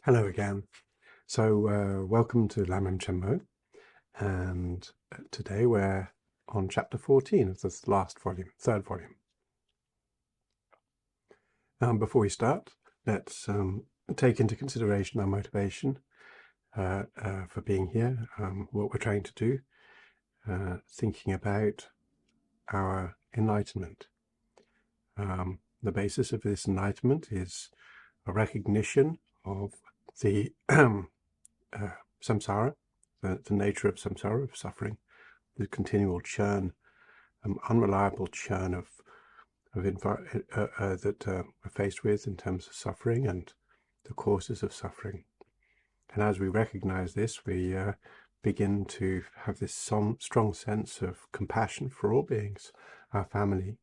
Hello again. So welcome to Lam Rim Chenmo, and today we're on chapter 14 of this last volume, third volume. Before we start, let's take into consideration our motivation for being here, what we're trying to do, thinking about our enlightenment. The basis of this enlightenment is a recognition of the samsara, the nature of samsara, of suffering, the continual churn, unreliable churn that we're faced with in terms of suffering and the causes of suffering. And as we recognize this, we begin to have this strong sense of compassion for all beings, our family,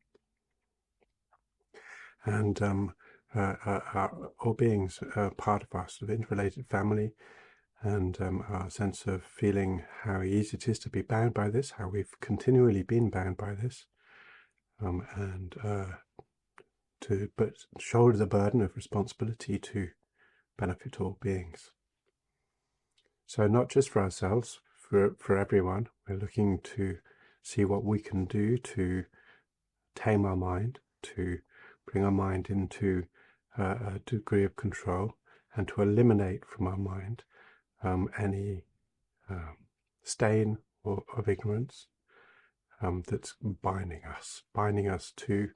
and all beings are part of our sort of interrelated family, and our sense of feeling how easy it is to be bound by this, how we've continually been bound by this, and to shoulder the burden of responsibility to benefit all beings. So not just for ourselves, for everyone, we're looking to see what we can do to tame our mind, to bring our mind into a degree of control, and to eliminate from our mind any stain of ignorance that's binding us to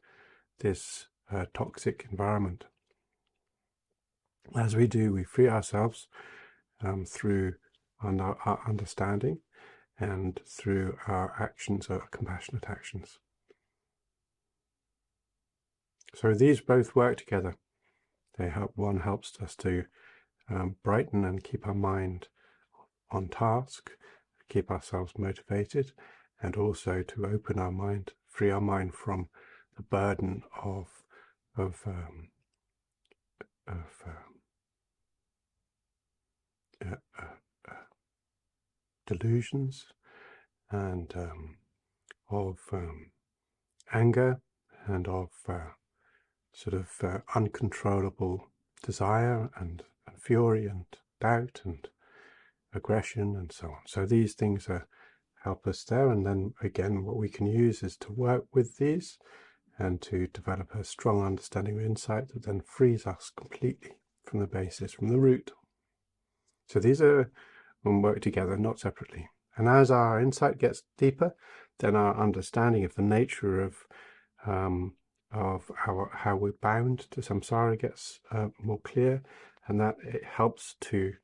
this toxic environment. As we do, we free ourselves through our understanding and through our actions, our compassionate actions. So these both work together. They help. One helps us to brighten and keep our mind on task, keep ourselves motivated, and also to open our mind, free our mind from the burden of delusions and of anger and of sort of uncontrollable desire and fury and doubt and aggression and so on. So these things help us there, and then again what we can use is to work with these and to develop a strong understanding of insight that then frees us completely from the basis, from the root. So these are work together, not separately. And as our insight gets deeper, then our understanding of the nature of how we're bound to samsara gets more clear, and that it helps to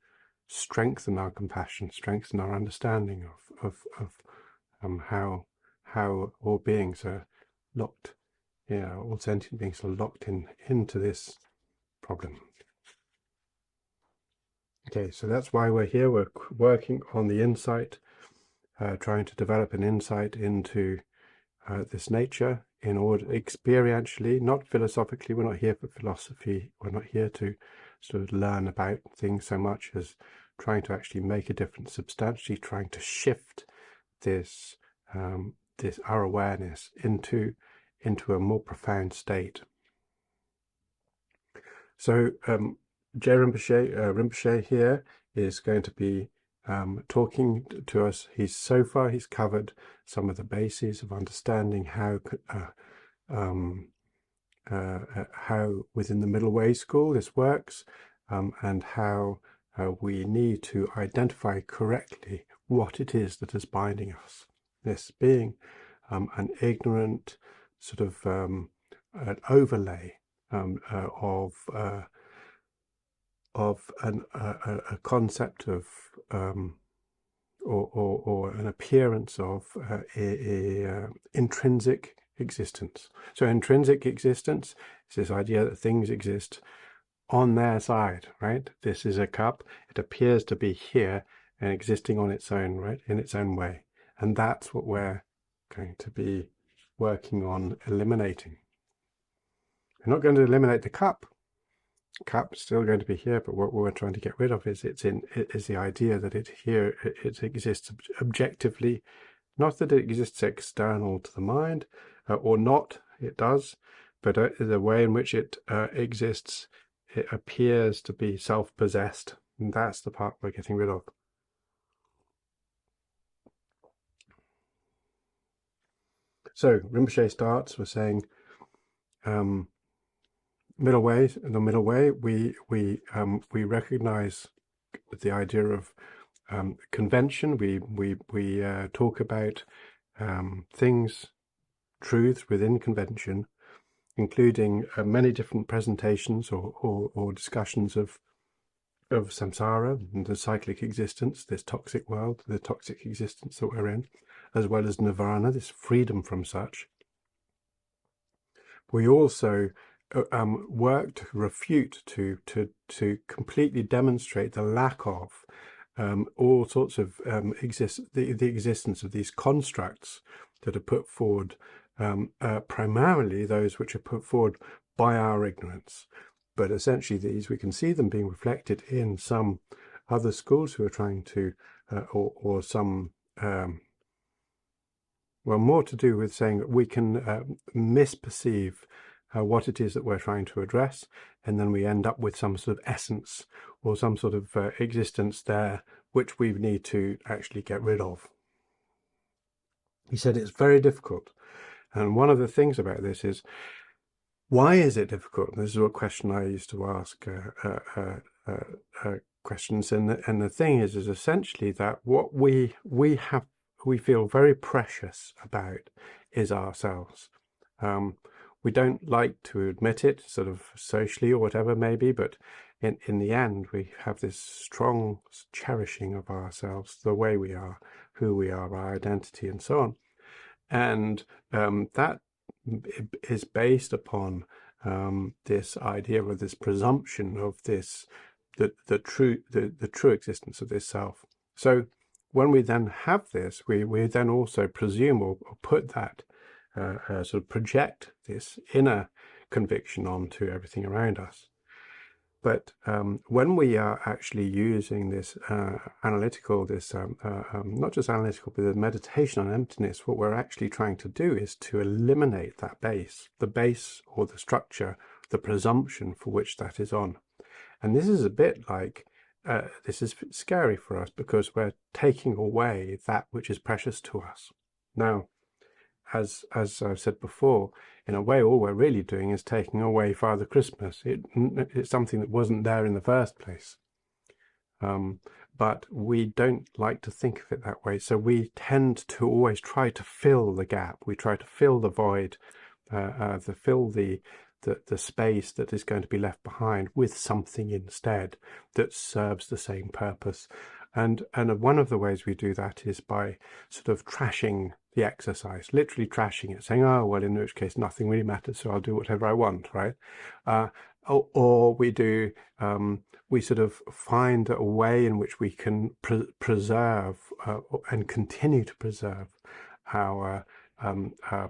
strengthen our compassion, strengthen our understanding of how all beings are locked, all sentient beings are locked into this problem. Okay, so that's why we're here. We're working on the insight, trying to develop an insight into this nature in order experientially, not philosophically. We're not here for philosophy. We're not here to sort of learn about things so much as trying to actually make a difference, substantially trying to shift this our awareness into a more profound state. So Je Rinpoche here is going to be talking to us. So far he's covered some of the bases of understanding how within the Middle Way school this works, and how we need to identify correctly what it is that is binding us. This being an ignorant sort of an overlay of a concept of or an appearance of intrinsic existence. So intrinsic existence is this idea that things exist on their side, right? This is a cup. It appears to be here and existing on its own, right, in its own way. And that's what we're going to be working on eliminating. We're not going to eliminate the cup. Cup's still going to be here, but what we're trying to get rid of is the idea that it exists objectively, not that it exists external to the mind, or not, it does, but the way in which it exists it appears to be self-possessed, and that's the part we're getting rid of. So Rinpoche starts with saying, middle way. In the middle way, we recognize the idea of convention. We talk about things, truths within convention, including many different presentations or discussions of samsara and the cyclic existence, this toxic world, the toxic existence that we're in, as well as nirvana, this freedom from such. We also work to refute, to completely demonstrate the lack of all sorts of the existence of these constructs that are put forward, primarily those which are put forward by our ignorance. But essentially these, we can see them being reflected in some other schools who are trying to, or some, well, more to do with saying that we can misperceive what it is that we're trying to address, and then we end up with some sort of essence or some sort of existence there which we need to actually get rid of. He said it's very difficult, and one of the things about this is, why is it difficult? This is a question I used to ask questions, and the thing is essentially that what we feel very precious about is ourselves. We don't like to admit it, sort of socially or whatever maybe, but in the end we have this strong cherishing of ourselves, the way we are, who we are, our identity, and so on. And that is based upon this idea or this presumption of this, the true existence of this self. So when we then have this, we then also presume or put that sort of project this inner conviction onto everything around us. But when we are actually using this analytical, this not just analytical, but the meditation on emptiness, what we're actually trying to do is to eliminate that base, the base or the structure, the presumption for which that is on. And this is a bit like, this is scary for us because we're taking away that which is precious to us. Now, as I've said before, in a way, all we're really doing is taking away Father Christmas. It's something that wasn't there in the first place. But we don't like to think of it that way. So we tend to always try to fill the gap. We try to fill the void, to fill the space that is going to be left behind with something instead that serves the same purpose. And one of the ways we do that is by sort of trashing the exercise, literally trashing it, saying, oh, well, in which case nothing really matters, so I'll do whatever I want, right? Or we do, we sort of find a way in which we can preserve and continue to preserve our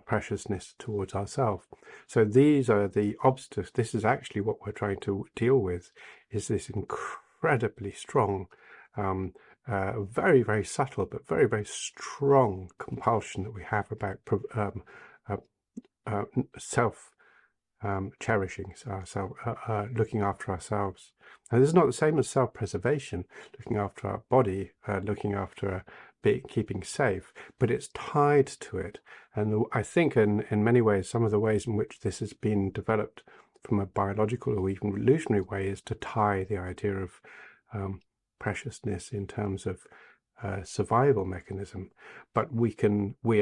preciousness towards ourselves. So these are the obstacles. This is actually what we're trying to deal with, is this incredibly strong, very, very subtle, but very, very strong compulsion that we have about self-cherishing, looking after ourselves. Now, this is not the same as self-preservation, looking after our body, looking after keeping safe, but it's tied to it. And I think in many ways, some of the ways in which this has been developed from a biological or even evolutionary way is to tie the idea of preciousness in terms of survival mechanism. But we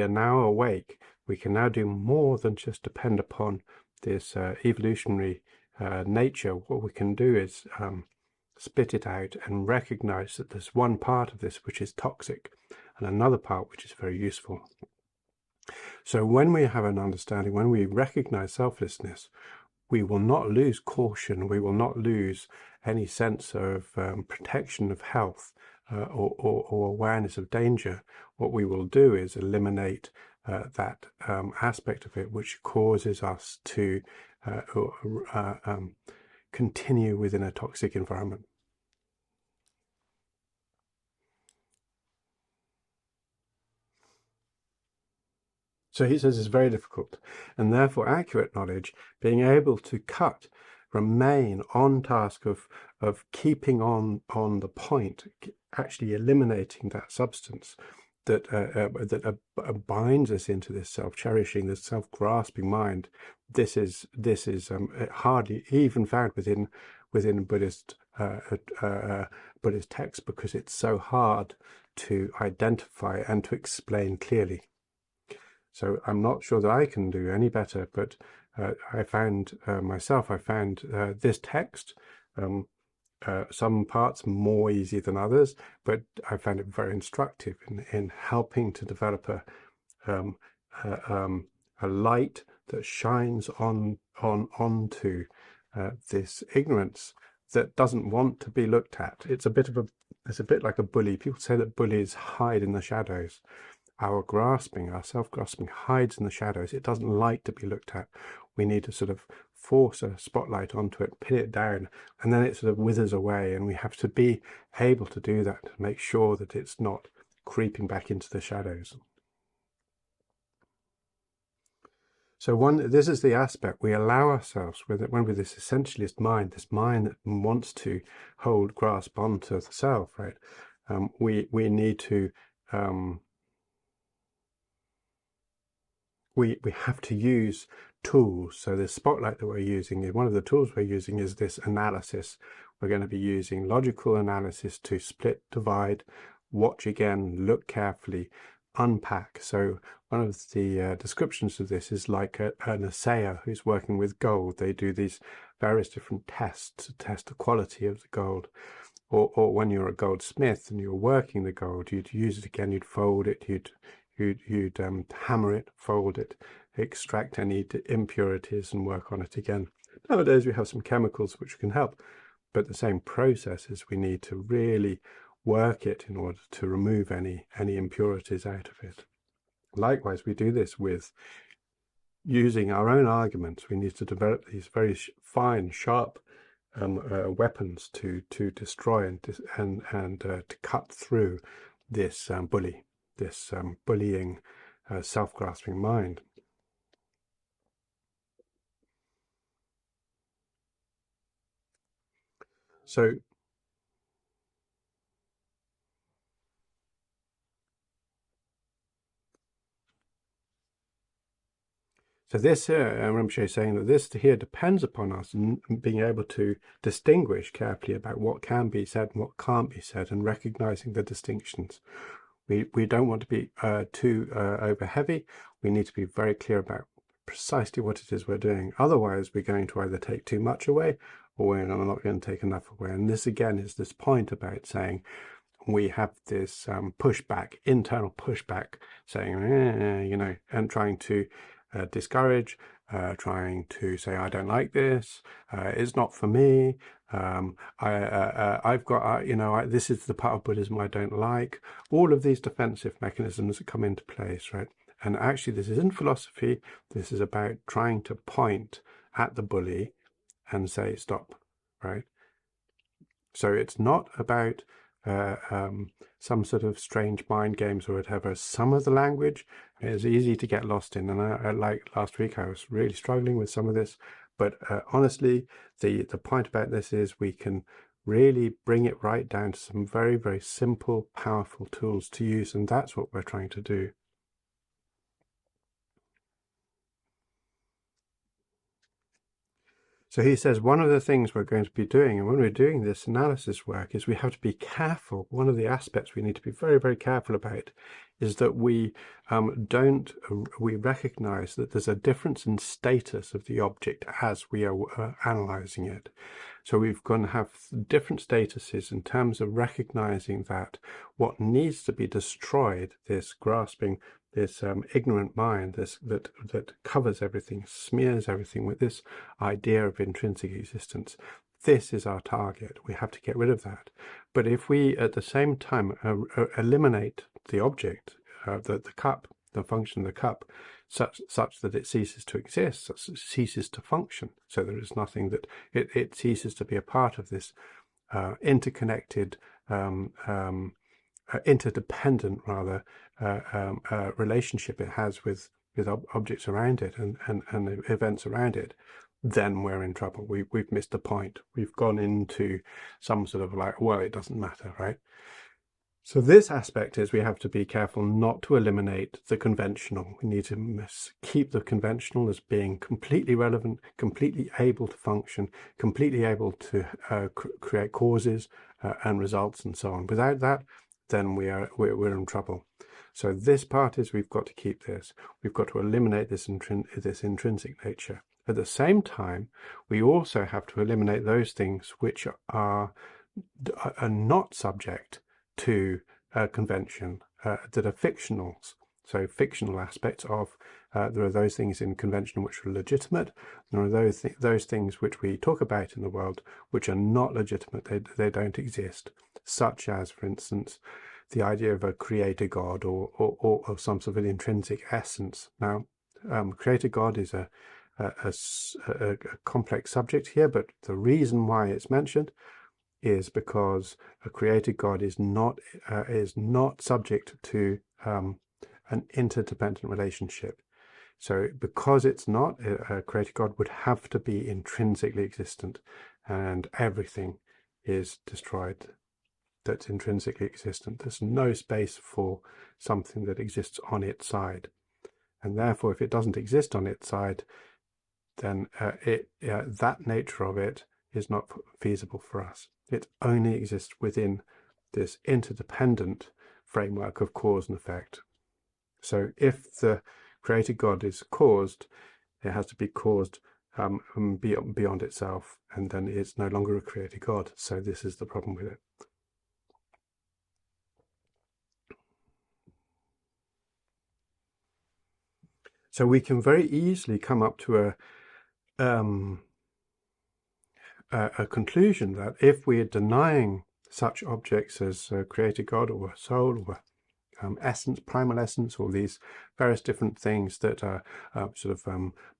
are now awake. We can now do more than just depend upon this evolutionary nature. What we can do is spit it out and recognize that there's one part of this which is toxic and another part which is very useful. So when we have an understanding, when we recognize selflessness, we will not lose caution, we will not lose any sense of protection of health or awareness of danger. What we will do is eliminate that aspect of it which causes us to continue within a toxic environment. So he says it's very difficult, and therefore accurate knowledge, being able to cut remain on task of keeping on the point, actually eliminating that substance that binds us into this self-cherishing, this self-grasping mind. This is hardly even found within Buddhist Buddhist texts, because it's so hard to identify and to explain clearly. So I'm not sure that I can do any better, but I found this text, some parts more easy than others, but I found it very instructive in helping to develop a light that shines onto this ignorance that doesn't want to be looked at. It's a bit like a bully. People say that bullies hide in the shadows. Our self-grasping hides in the shadows. It doesn't like to be looked at. We need to sort of force a spotlight onto it, pin it down, and then it sort of withers away. And we have to be able to do that to make sure that it's not creeping back into the shadows. So this is the aspect we allow ourselves with this essentialist mind, this mind that wants to grasp onto the self, right? We need to we have to use tools. So the spotlight that we're using, one of the tools we're using is this analysis. We're going to be using logical analysis to split, divide, watch again, look carefully, unpack. So one of the descriptions of this is like an assayer who's working with gold. They do these various different tests to test the quality of the gold. Or when you're a goldsmith and you're working the gold, you'd use it again, you'd fold it, you'd hammer it, fold it, extract any impurities and work on it again. Nowadays we have some chemicals which can help, but the same process is we need to really work it in order to remove any impurities out of it. Likewise, we do this with using our own arguments. We need to develop these very fine, sharp weapons to destroy and to cut through this bullying, self-grasping mind. So this Rinpoche is saying that this here depends upon us in being able to distinguish carefully about what can be said and what can't be said, and recognizing the distinctions. We don't want to be too over heavy. We need to be very clear about precisely what it is we're doing. Otherwise, we're going to either take too much away, or we're not going to take enough away. And this again is this point about saying we have this pushback, internal pushback, saying, and trying to discourage, trying to say, I don't like this, it's not for me, I've got, this is the part of Buddhism I don't like. All of these defensive mechanisms that come into place, right? And actually this isn't philosophy. This is about trying to point at the bully and say, stop, right? So it's not about some sort of strange mind games or whatever. Some of the language is easy to get lost in, and like last week I was really struggling with some of this, but honestly the point about this is we can really bring it right down to some very, very simple, powerful tools to use, and that's what we're trying to do. So he says one of the things we're going to be doing, and when we're doing this analysis work, is we have to be careful. One of the aspects we need to be very, very careful about is that we recognize that there's a difference in status of the object as we are analyzing it. So we're going to have different statuses in terms of recognizing that what needs to be destroyed, this grasping, this ignorant mind, that covers everything, smears everything with this idea of intrinsic existence. This is our target. We have to get rid of that. But if we at the same time eliminate the object, the cup, the function of the cup, such that it ceases to exist, such it ceases to function, so there is nothing that it ceases to be a part of this interconnected, interdependent rather relationship it has with objects around it and events around it, then we're in trouble. We've missed the point. We've gone into some sort of like, well, it doesn't matter, right? So this aspect is we have to be careful not to eliminate the conventional. We need to keep the conventional as being completely relevant, completely able to function, completely able to create causes and results and so on. Without that, then we're in trouble. So this part is we've got to keep this. We've got to eliminate this intrinsic nature. At the same time, we also have to eliminate those things which are not subject to convention, that are fictionals. So fictional aspects of, there are those things in convention which are legitimate. There are those things which we talk about in the world which are not legitimate. They don't exist, such as, for instance, the idea of a creator God or some sort of an intrinsic essence. Now, creator God is a complex subject here, but the reason why it's mentioned is because a created God is not subject to an interdependent relationship. So because it's not, a created God would have to be intrinsically existent, and everything is destroyed that's intrinsically existent. There's no space for something that exists on its side, and therefore if it doesn't exist on its side, then that nature of it is not feasible for us. It only exists within this interdependent framework of cause and effect. So if the created God is caused, it has to be caused beyond itself, and then it's no longer a created God. So this is the problem with it. So we can very easily come up to a conclusion that if we are denying such objects as created God or soul or essence, primal essence, or these various different things that are sort of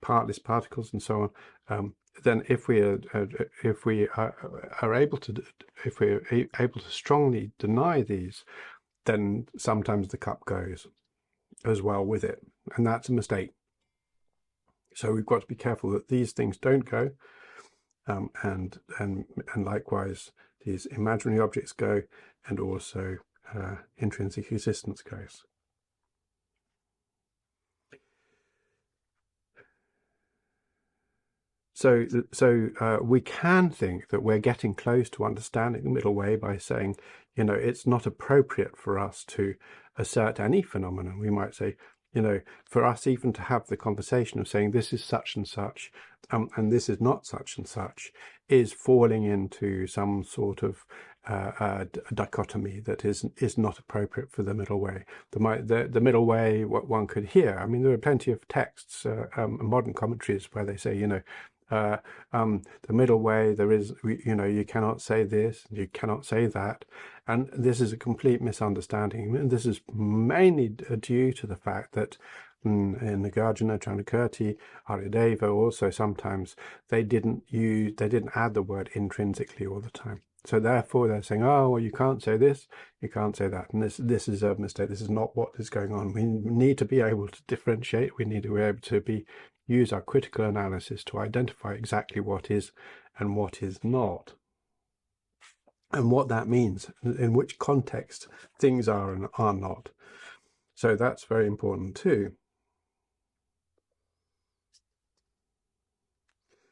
partless particles and so on, then if we are able to strongly deny these, then sometimes the cup goes as well with it, and that's a mistake. So we've got to be careful that these things don't go, and likewise these imaginary objects go, and also intrinsic existence goes. So we can think that we're getting close to understanding the middle way by saying, you know, it's not appropriate for us to assert any phenomenon. We might say, you know, for us even to have the conversation of saying this is such and such, and this is not such and such, is falling into some sort of dichotomy that is not appropriate for the middle way. The middle way, what one could hear. I mean, there are plenty of texts, modern commentaries, where they say, you know, the middle way, there is, you know, you cannot say this, you cannot say that, and this is a complete misunderstanding. And this is mainly due to the fact that in Nagarjuna, Chanakirti, Aryadeva also sometimes they didn't add the word intrinsically all the time. So therefore they're saying, oh, well, you can't say this, you can't say that, and this is a mistake. This is not what is going on. We need to be able to differentiate. We need to be able to use our critical analysis to identify exactly what is and what is not, and what that means, in which context things are and are not. So that's very important too.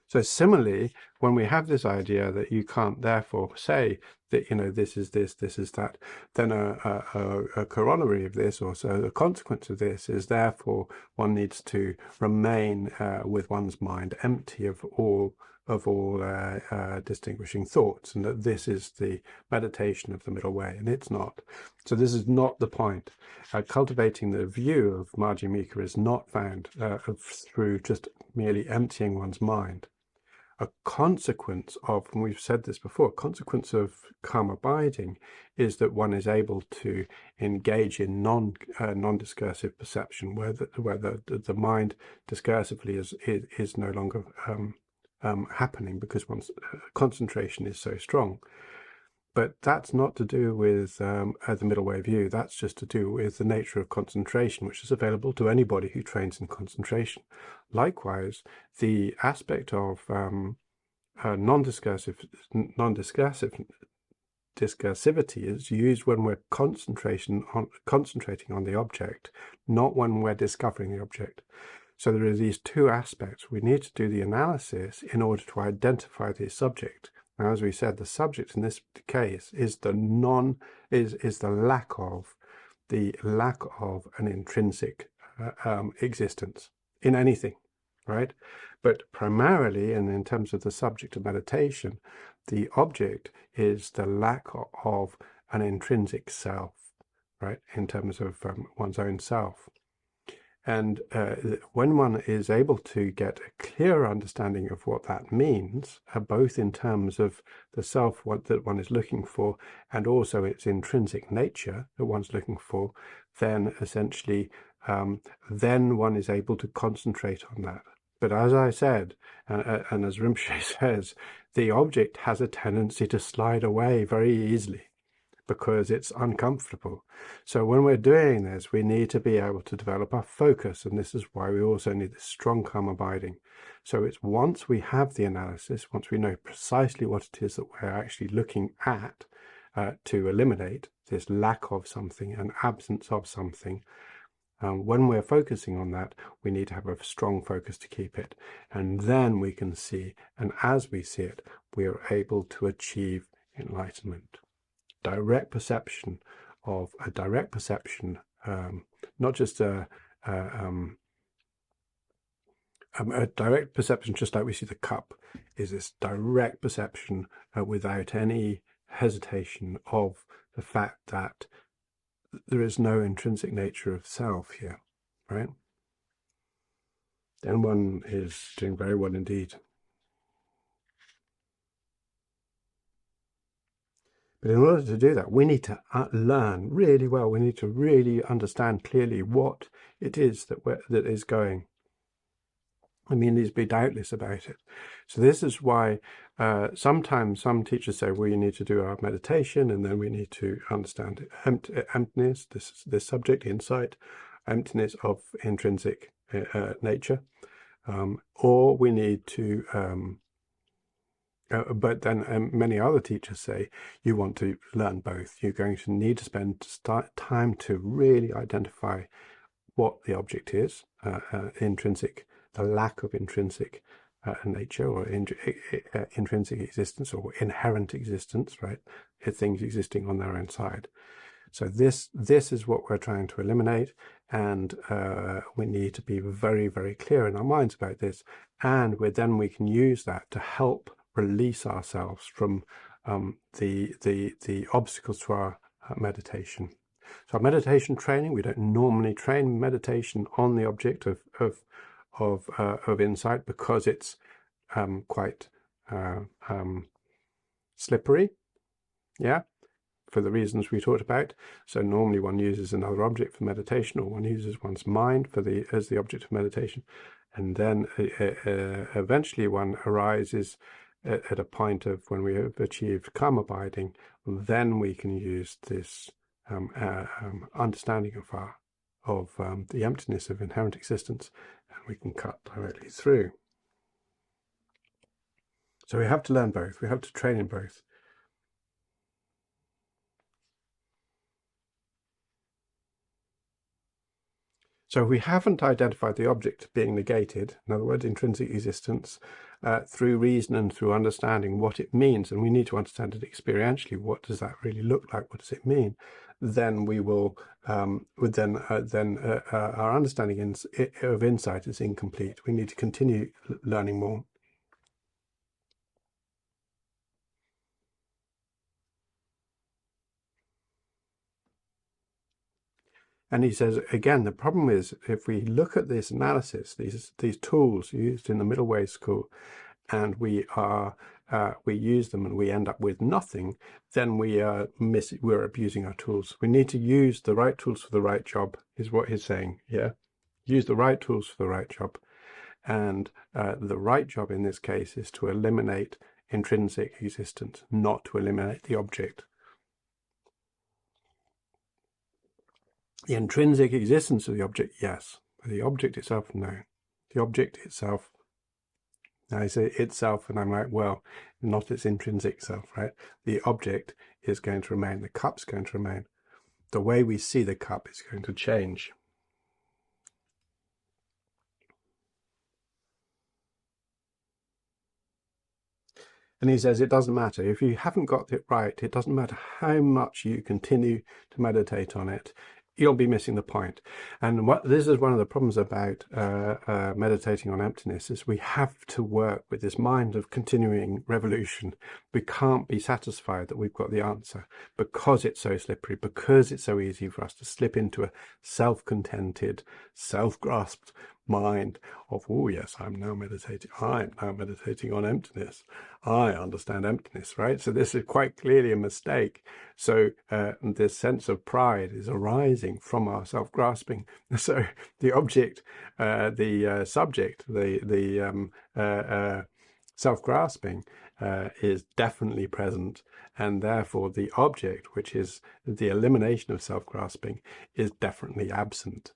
So similarly, when we have this idea that you can't therefore say that, you know, this is this, this is that, then a corollary of this, or so the consequence of this, is therefore one needs to remain with one's mind empty of all distinguishing thoughts, and that this is the meditation of the middle way, and it's not. So this is not the point. Cultivating the view of Madhyamika is not found through just merely emptying one's mind. A consequence of, and we've said this before, a consequence of calm abiding is that one is able to engage in non-discursive perception, where the mind discursively is no longer happening, because one's concentration is so strong. but that's not to do with the middle way view. That's just to do with the nature of concentration, which is available to anybody who trains in concentration. Likewise, the aspect of discursivity is used when we're concentrating on the object, not when we're discovering the object. So there are these two aspects. We need to do the analysis in order to identify the subject. Now, as we said, the subject in this case is the lack of an intrinsic existence in anything, right? But primarily, and in terms of the subject of meditation, the object is the lack of an intrinsic self, right? In terms of one's own self. And when one is able to get a clear understanding of what that means, both in terms of the self that one is looking for and also its intrinsic nature that one's looking for, then essentially, then one is able to concentrate on that. But as I said, and as Rinpoche says, the object has a tendency to slide away very easily because it's uncomfortable. So when we're doing this, we need to be able to develop our focus, and this is why we also need this strong, calm abiding. So it's once we have the analysis, once we know precisely what it is that we're actually looking at to eliminate this lack of something, an absence of something, when we're focusing on that, we need to have a strong focus to keep it. And then we can see, and as we see it, we are able to achieve enlightenment. Direct perception, not just a direct perception, just like we see the cup, is this direct perception without any hesitation of the fact that there is no intrinsic nature of self here, right? Then one is doing very well indeed. But in order to do that, we need to learn really well. We need to really understand clearly what it is that is going. I mean, need to be doubtless about it. So this is why sometimes some teachers say, well, you need to do our meditation, and then we need to understand emptiness, this subject, insight, emptiness of intrinsic nature, or we need to but then many other teachers say you want to learn both. You're going to need to spend time to really identify what the object is, intrinsic, the lack of intrinsic nature or intrinsic existence or inherent existence, right? Things existing on their own side. So this is what we're trying to eliminate, and we need to be very, very clear in our minds about this, and then we can use that to help release ourselves from the obstacles to our meditation. So our meditation training, we don't normally train meditation on the object of insight because it's quite slippery, yeah, for the reasons we talked about. So normally one uses another object for meditation, or one uses one's mind as the object of meditation, and then eventually one arises at a point of when we have achieved calm abiding, then we can use this understanding of the emptiness of inherent existence, and we can cut directly through. So we have to learn both. We have to train in both. So we haven't identified the object being negated, in other words, intrinsic existence, through reason and through understanding what it means, and we need to understand it experientially. What does that really look like? What does it mean? Then we will, our understanding of insight is incomplete. We need to continue learning more. And he says, again, the problem is if we look at this analysis, these tools used in the middle way school, and we use them and we end up with nothing, then we're abusing our tools. We need to use the right tools for the right job, is what he's saying. Yeah, use the right tools for the right job, and the right job in this case is to eliminate intrinsic existence, not to eliminate the object. The intrinsic existence of the object, yes. But the object itself, no. The object itself, I say itself, and I'm like, well, not its intrinsic self, right? The object is going to remain. The cup's going to remain. The way we see the cup is going to change. And he says it doesn't matter. If you haven't got it right, it doesn't matter how much you continue to meditate on it, you'll be missing the point. And this is one of the problems about meditating on emptiness, is we have to work with this mind of continuing revolution. We can't be satisfied that we've got the answer, because it's so slippery, because it's so easy for us to slip into a self-contented, self-grasped mind of, oh yes, I'm now meditating on emptiness. I understand emptiness, right? So this is quite clearly a mistake. So this sense of pride is arising from our self-grasping. So the object, the subject, the self-grasping is definitely present, and therefore the object, which is the elimination of self-grasping, is definitely absent.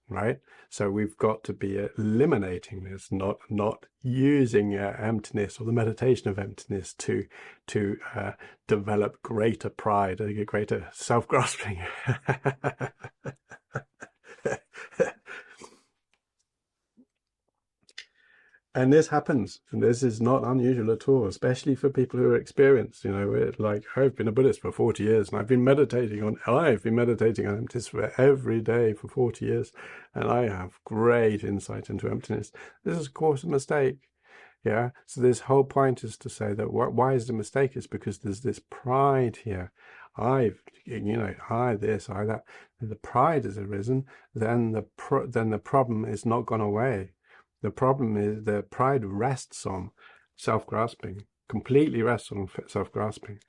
Right, so we've got to be eliminating this, not using emptiness or the meditation of emptiness to develop greater pride, greater self-grasping. And this happens, and this is not unusual at all, especially for people who are experienced. You know, like, I've been a Buddhist for 40 years, and I've been meditating on emptiness for every day for 40 years, and I have great insight into emptiness. This is, of course, a mistake. Yeah, so this whole point is to say that why is it a mistake? Is because there's this pride here. I this, I that. If the pride has arisen, then the problem is not gone away. The problem is the pride rests on self-grasping, completely rests on self-grasping.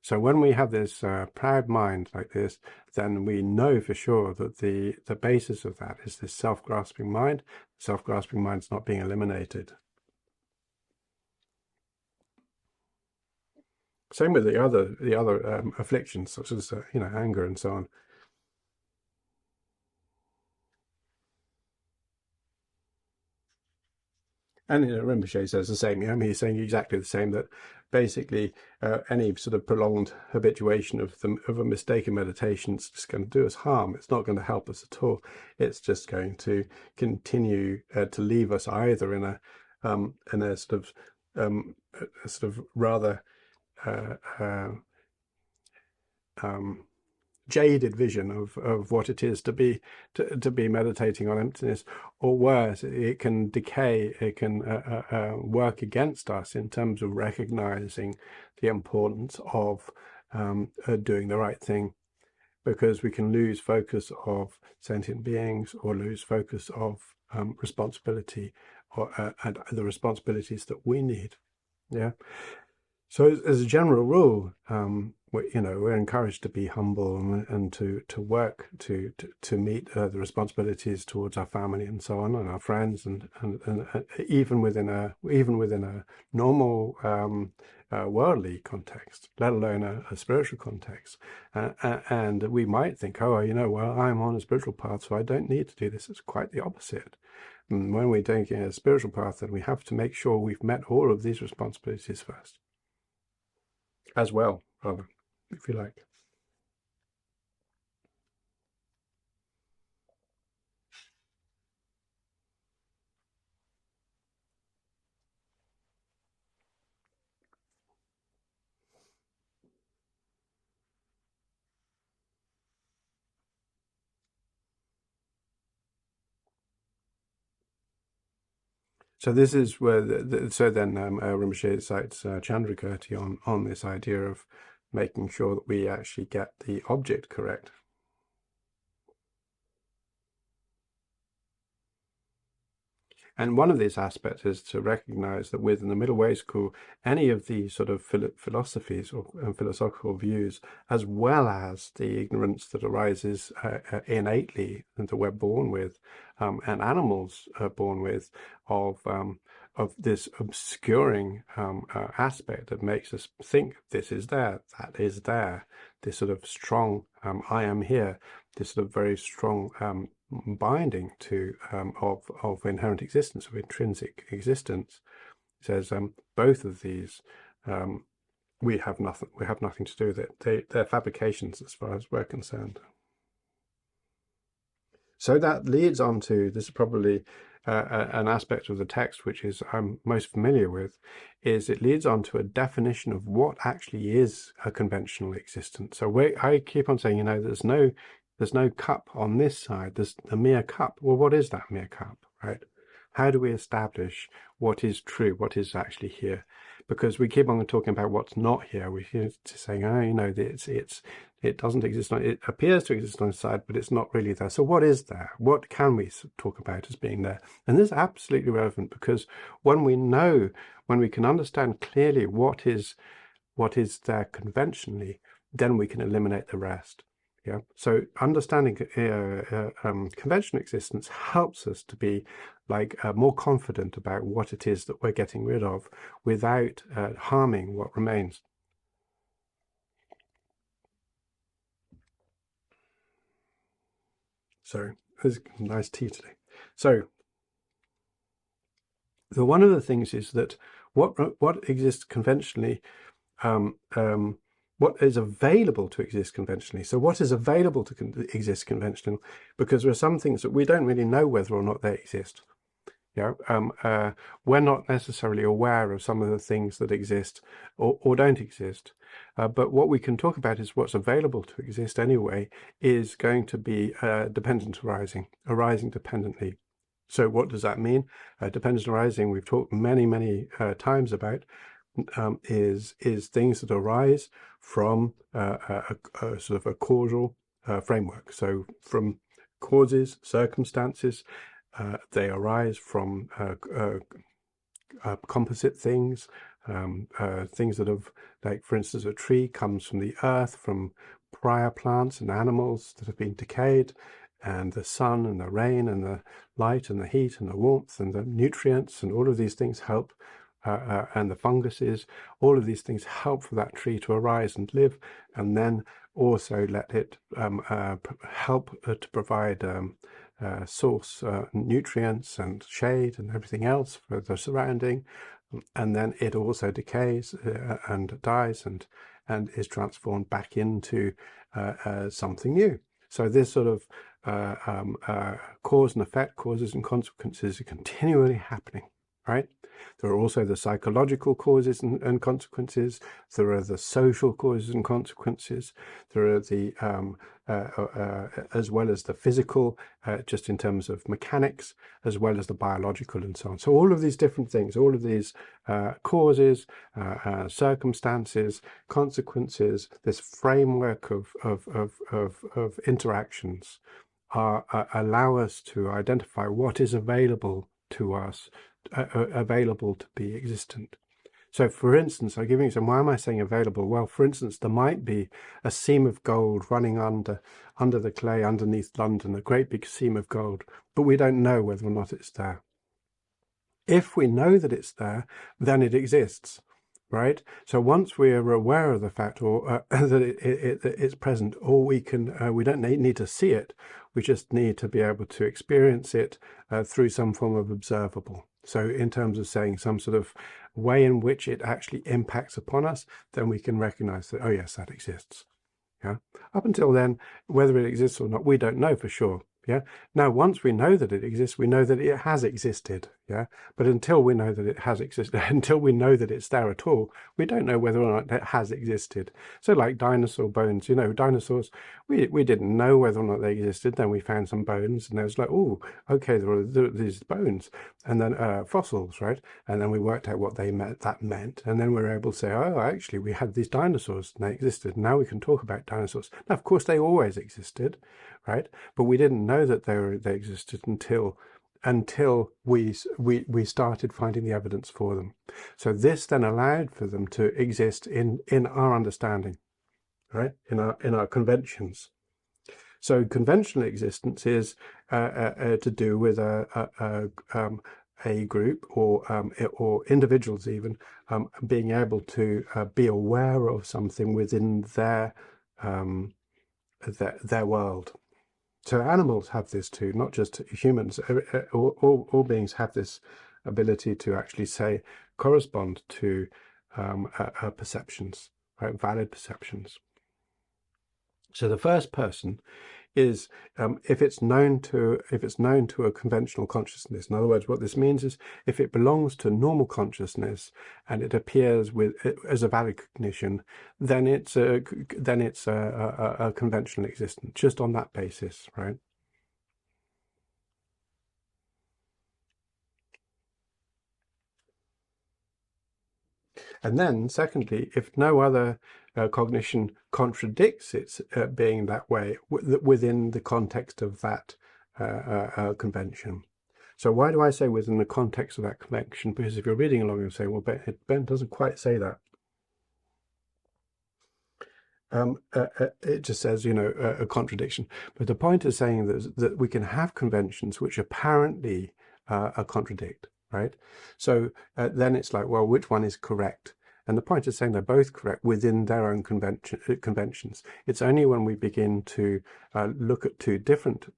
So when we have this proud mind like this, then we know for sure that the basis of that is this self-grasping mind. Self-grasping mind's not being eliminated. Same with the other afflictions, such as anger and so on. And Rinpoche says the same. He's saying exactly the same, that basically any sort of prolonged habituation of a mistaken meditation is just going to do us harm. It's not going to help us at all. It's just going to continue to leave us either in a sort of rather jaded vision of what it is to be meditating on emptiness, or worse, it can decay, it can work against us in terms of recognizing the importance of doing the right thing, because we can lose focus of sentient beings, or lose focus of responsibility, or and the responsibilities that we need. Yeah. So as a general rule, we're encouraged to be humble and to work to meet the responsibilities towards our family and so on, and our friends, and even within a normal worldly context, let alone a spiritual context. And we might think, oh, well, I'm on a spiritual path, so I don't need to do this. It's quite the opposite. And when we're taking a spiritual path, then we have to make sure we've met all of these responsibilities first. As well, rather, if you like. So this is where Rinpoche cites Chandrakirti on this idea of making sure that we actually get the object correct. And one of these aspects is to recognize that within the Middle Way School, any of the sort of philosophies or philosophical views, as well as the ignorance that arises innately and that we're born with, and animals are born with, of this obscuring aspect that makes us think this is there, that is there, this sort of strong I am here, this sort of very strong binding to of inherent existence, of intrinsic existence. It says both of these we have nothing to do with it. They're fabrications as far as we're concerned. So that leads on to, this is probably an aspect of the text which is I'm most familiar with, is it leads on to a definition of what actually is a conventional existence. So I keep on saying, there's no cup on this side, there's a mere cup. Well, what is that mere cup, right? How do we establish what is true, what is actually here? Because we keep on talking about what's not here. We keep saying, it doesn't exist. It appears to exist on the side, but it's not really there. So what is there? What can we talk about as being there? And this is absolutely relevant, because when we can understand clearly what is there conventionally, then we can eliminate the rest. Yeah. So understanding conventional existence helps us to be more confident about what it is that we're getting rid of without harming what remains. So it's nice tea today. So one of the things is that what exists conventionally, what is available to exist conventionally. So what is available to exist conventionally? Because there are some things that we don't really know whether or not they exist. We're not necessarily aware of some of the things that exist or don't exist. But what we can talk about is what's available to exist anyway is going to be dependent arising dependently. So what does that mean? Dependent arising, we've talked many times about, is things that arise from a sort of a causal framework. So from causes, circumstances, they arise from composite things, things that have, like for instance, a tree comes from the earth, from prior plants and animals that have been decayed, and the sun and the rain and the light and the heat and the warmth and the nutrients and all of these things help, and the funguses, all of these things help for that tree to arise and live, and then also let it help to provide source nutrients and shade and everything else for the surrounding, and then it also decays and dies and is transformed back into something new. So this sort of cause and effect, causes and consequences are continually happening, right? There are also the psychological causes and consequences. There are the social causes and consequences. There are the, as well as the physical, just in terms of mechanics, as well as the biological and so on. So all of these different things, all of these causes, circumstances, consequences, this framework of interactions allow us to identify what is available to us, available to be existent. So for instance, I'll give you an example. Why am I saying available? Well, for instance, there might be a seam of gold running under the clay underneath London, a great big seam of gold, but we don't know whether or not it's there. If we know that it's there, then it exists, right? So once we are aware of the fact or that it's present, or we don't need to see it, we just need to be able to experience it through some form of observable. So in terms of saying some sort of way in which it actually impacts upon us, then we can recognize that, oh yes, that exists. Yeah. Up until then, whether it exists or not, we don't know for sure. Yeah. Now, once we know that it exists, we know that it has existed. Yeah. But until we know that it has existed, until we know that it's there at all, we don't know whether or not it has existed. So like dinosaur bones, dinosaurs, we didn't know whether or not they existed. Then we found some bones and it was like, oh, okay, there are these bones. And then fossils, right? And then we worked out what that meant. And then we were able to say, oh, actually, we had these dinosaurs and they existed. Now we can talk about dinosaurs. Now, of course, they always existed, right? But we didn't know that they existed until we started finding the evidence for them. So this then allowed for them to exist in our understanding, right? In our conventions. So conventional existence is to do with a group or individuals even being able to be aware of something within their world. So animals have this too, not just humans. All beings have this ability to actually say correspond to perceptions, right? Valid perceptions. So the first person is if it's known to a conventional consciousness. In other words, what this means is if it belongs to normal consciousness and it appears as a valid cognition, then it's a conventional existence, just on that basis, right? And then, secondly, if no other cognition contradicts its being that way within the context of that convention. So why do I say within the context of that convention? Because if you're reading along and say, well, Ben doesn't quite say that. It just says, you know, a contradiction. But the point is saying that we can have conventions which apparently contradict. Right? So then it's like, well, which one is correct? And the point is saying they're both correct within their own conventions. It's only when we begin to look at two different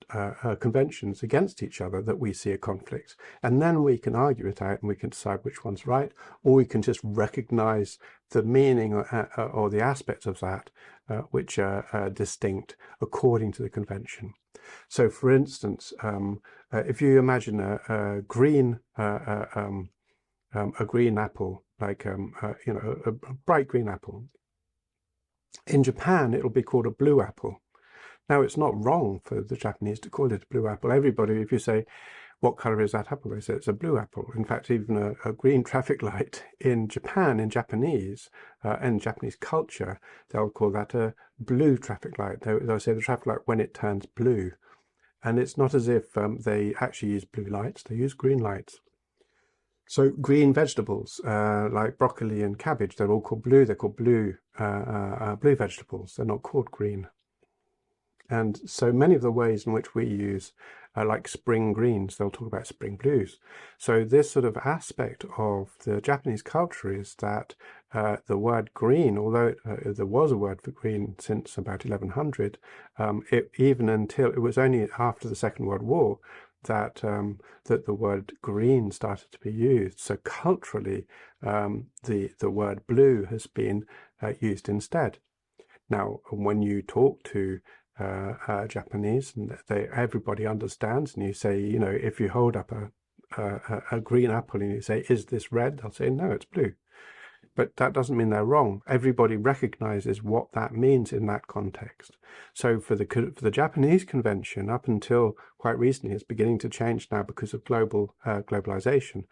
conventions against each other that we see a conflict. And then we can argue it out and we can decide which one's right, or we can just recognize the meaning or the aspects of that which are distinct according to the convention. So, for instance, if you imagine a green apple, like you know, a bright green apple, in Japan it'll be called a blue apple. Now, it's not wrong for the Japanese to call it a blue apple. Everybody, if you say, what color is that apple? They say it's a blue apple. In fact, even a green traffic light in Japan, in Japanese, and Japanese culture, they'll call that a blue traffic light. They'll say the traffic light when it turns blue. And it's not as if they actually use blue lights, they use green lights. So green vegetables, like broccoli and cabbage, they're all called blue. They're called blue vegetables. They're not called green. And so many of the ways in which we use like spring greens, they'll talk about spring blues. So this sort of aspect of the Japanese culture is that the word green, although there was a word for green since about 1100, even until it was only after the Second World War that the word green started to be used. So culturally, the word blue has been used instead. Now, when you talk to Japanese, and everybody understands, and you say, you know, if you hold up a green apple and you say, is this red? They'll say, no, it's blue. But that doesn't mean they're wrong. Everybody recognizes what that means in that context. So for the Japanese convention, up until quite recently, it's beginning to change now because of globalization,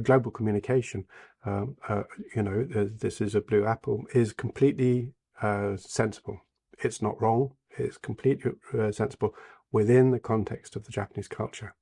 global communication. You know, this is a blue apple is completely sensible. It's not wrong. It's completely sensible within the context of the Japanese culture.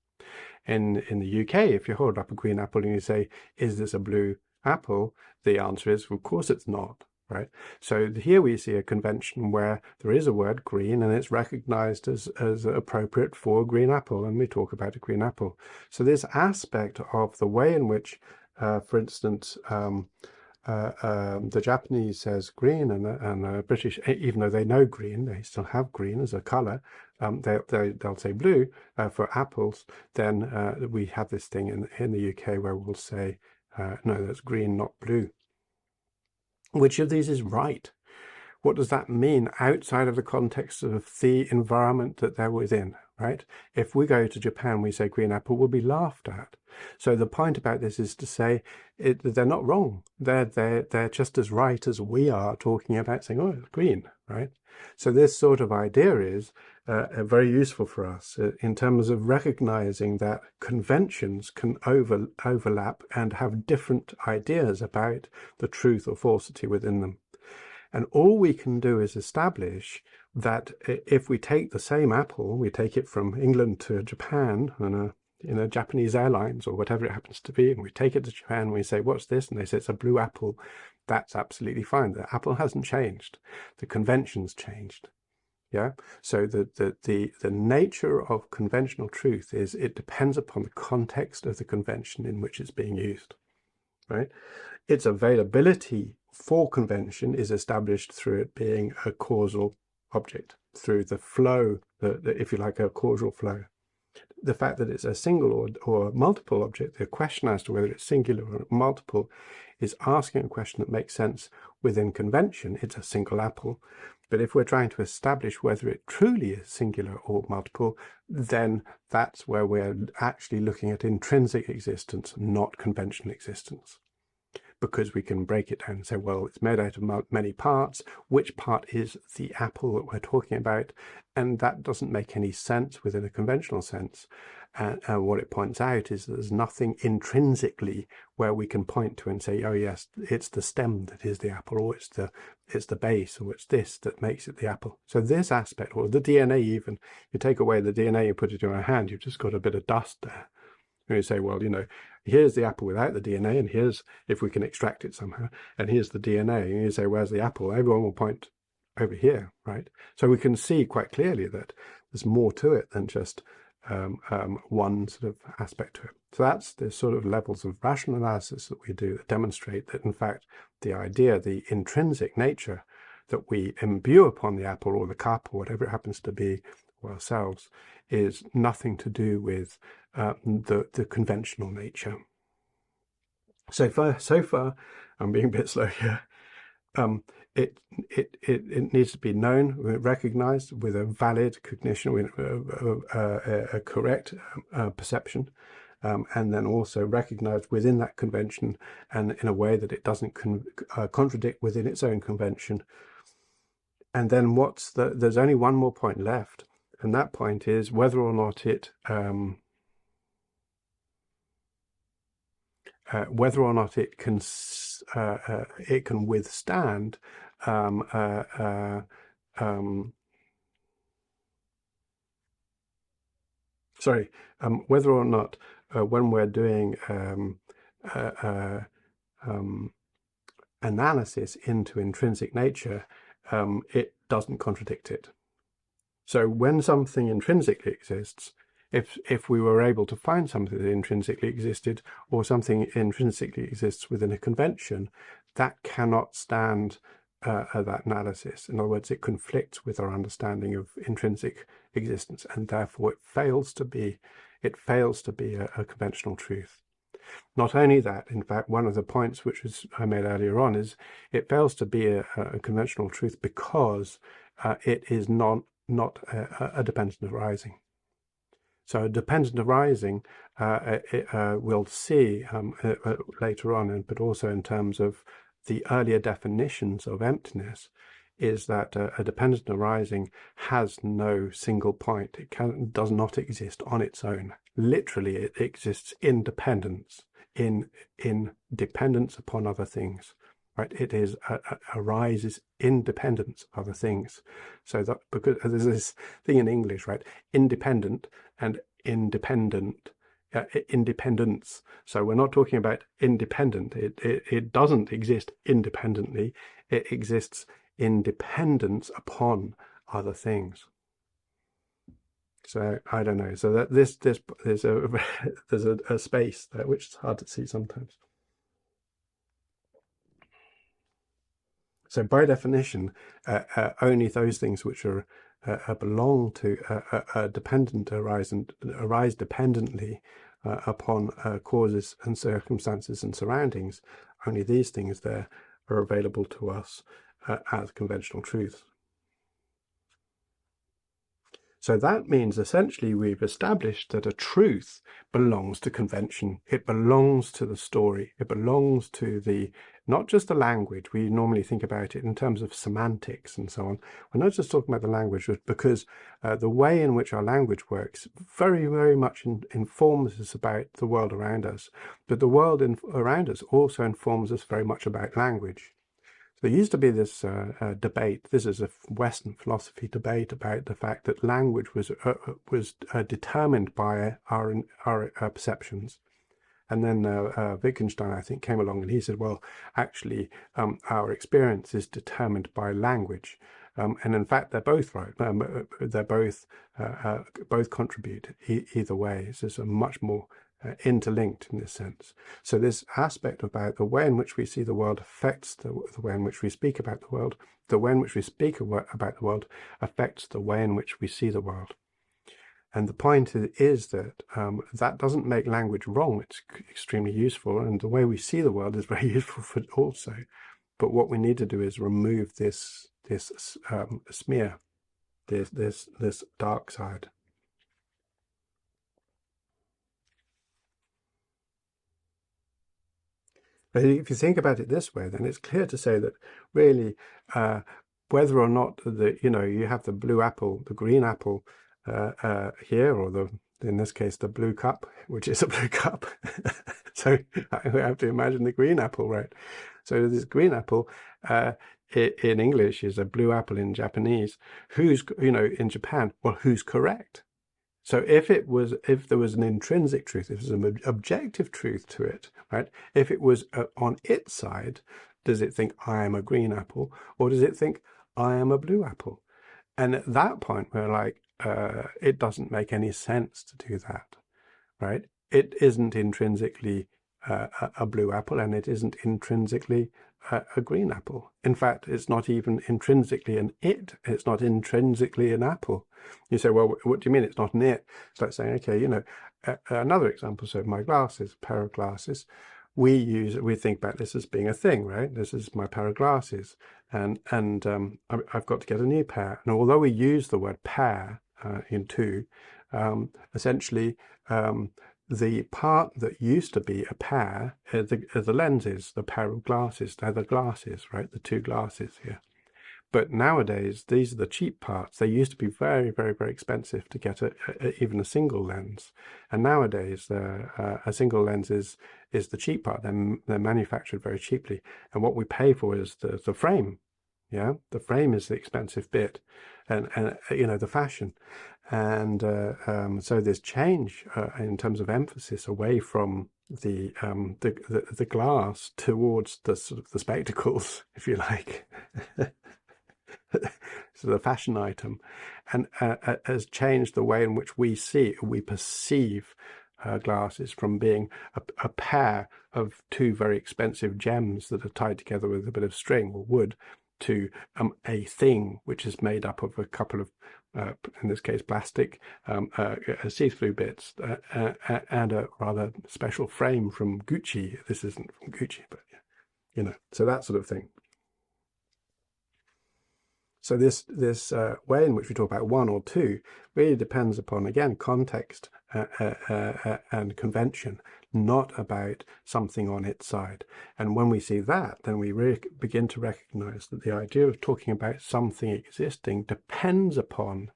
In the UK, if you hold up a green apple and you say, is this a blue apple? The answer is, of course it's not, right? So here we see a convention where there is a word green and it's recognized as appropriate for a green apple, and we talk about a green apple. So this aspect of the way in which, for instance, the Japanese says green, and the British, even though they know green, they still have green as a color. They'll say blue for apples. Then we have this thing in the UK where we'll say, no, that's green, not blue. Which of these is right? What does that mean outside of the context of the environment that they're within, right? If we go to Japan, we say green apple, we'll be laughed at. So the point about this is to say they're not wrong. They're just as right as we are talking about saying, oh, it's green, right? So this sort of idea is very useful for us in terms of recognizing that conventions can overlap and have different ideas about the truth or falsity within them. And all we can do is establish that if we take the same apple, we take it from England to Japan in a Japanese Airlines or whatever it happens to be, and we take it to Japan and we say, what's this? And they say it's a blue apple. That's absolutely fine. The apple hasn't changed. The convention's changed. Yeah. So the nature of conventional truth is it depends upon the context of the convention in which it's being used, right? Its availability for convention is established through it being a causal object, through the flow, if you like, a causal flow. The fact that it's a single or multiple object, the question as to whether it's singular or multiple, is asking a question that makes sense within convention. It's a single apple. But if we're trying to establish whether it truly is singular or multiple, then that's where we're actually looking at intrinsic existence, not conventional existence. Because we can break it down and say, well, it's made out of many parts. Which part is the apple that we're talking about? And that doesn't make any sense within a conventional sense. And what it points out is that there's nothing intrinsically where we can point to and say, oh yes, it's the stem that is the apple, or it's the base, or it's this that makes it the apple. So this aspect, or the DNA even, you take away the DNA and put it in your hand, you've just got a bit of dust there. And you say, well, you know, here's the apple without the DNA, and here's, if we can extract it somehow, and here's the DNA. And you say, where's the apple? Everyone will point over here, right? So we can see quite clearly that there's more to it than just one sort of aspect to it. So that's the sort of levels of rational analysis that we do that demonstrate that, in fact, the idea, the intrinsic nature that we imbue upon the apple or the cup or whatever it happens to be, or ourselves, is nothing to do with the conventional nature. So far, I'm being a bit slow here. It needs to be known, recognized with a valid cognition, with a correct perception, and then also recognized within that convention and in a way that it doesn't contradict within its own convention. And then there's only one more point left, and that point is whether or not it can withstand whether or not when we're doing analysis into intrinsic nature, it doesn't contradict it. So when something intrinsically exists, if we were able to find something that intrinsically existed, or something intrinsically exists within a convention, that cannot stand that analysis. In other words, it conflicts with our understanding of intrinsic existence, and therefore it fails to be a conventional truth. Not only that, in fact, one of the points which I made earlier on is it fails to be a conventional truth because it is not a dependent arising. So a dependent arising, we'll see later on, but also in terms of the earlier definitions of emptiness, is that a dependent arising has no single point. It does not exist on its own. Literally, it exists in dependence, in dependence upon other things. Right? It arises in dependence of other things. So that, because there's this thing in English, right? Independent and independent. Independence. So we're not talking about independent. It doesn't exist independently. It exists in dependence upon other things. So I don't know. So that there's a space there which is hard to see sometimes. So by definition, only those things which are belong to dependent arise dependently upon causes and circumstances and surroundings. Only these things there are available to us as conventional truths. So that means essentially we've established that a truth belongs to convention. It belongs to the story. It belongs to not just the language. We normally think about it in terms of semantics and so on. We're not just talking about the language, because the way in which our language works very, very much informs us about the world around us. But the world around us also informs us very much about language. There used to be this debate. This is a Western philosophy debate about the fact that language was determined by our perceptions. And then Wittgenstein, I think, came along and he said, well, actually, our experience is determined by language. And in fact, they're both right. They're both contribute either way. So it's a much more interlinked in this sense. So this aspect about the way in which we see the world affects the way in which we speak about the world. The way in which we speak about the world affects the way in which we see the world. And the point is that that doesn't make language wrong. It's extremely useful, and the way we see the world is very useful for it also. But what we need to do is remove this smear, this dark side. But if you think about it this way, then it's clear to say that really, whether or not you have the blue apple, the green apple here, or in this case the blue cup, which is a blue cup. So I have to imagine the green apple, right? So this green apple in English is a blue apple in Japanese. Who's in Japan? Well, who's correct? So if there was an intrinsic truth, if there's an objective truth to it, right? If it was on its side, does it think I am a green apple, or does it think I am a blue apple? And at that point, we're like, it doesn't make any sense to do that, right? It isn't intrinsically a blue apple, and it isn't intrinsically a green apple. In fact, it's not even intrinsically it's not intrinsically an apple. You say, well, what do you mean it's not an it? It's like saying, okay, another example, so my glasses, pair of glasses, we think about this as being a thing, right? This is my pair of glasses, and I've got to get a new pair. And although we use the word pair in two, essentially the part that used to be a pair are the lenses, the pair of glasses. They're the glasses, right? The two glasses here. But nowadays, these are the cheap parts. They used to be very, very, very expensive to get even a single lens. And nowadays, a single lens is the cheap part. They're manufactured very cheaply. And what we pay for is the frame. Yeah, the frame is the expensive bit, and the fashion. And so there's change in terms of emphasis away from the glass towards the sort of the spectacles, if you like. So the fashion item, and has changed the way in which we perceive glasses, from being a pair of two very expensive gems that are tied together with a bit of string or wood, to a thing which is made up of a couple of, in this case, plastic see-through bits and a rather special frame from Gucci. This isn't from Gucci, but so that sort of thing. So this way in which we talk about one or two really depends upon, again, context and convention, not about something on its side. And when we see that, then we really begin to recognize that the idea of talking about something existing depends upon,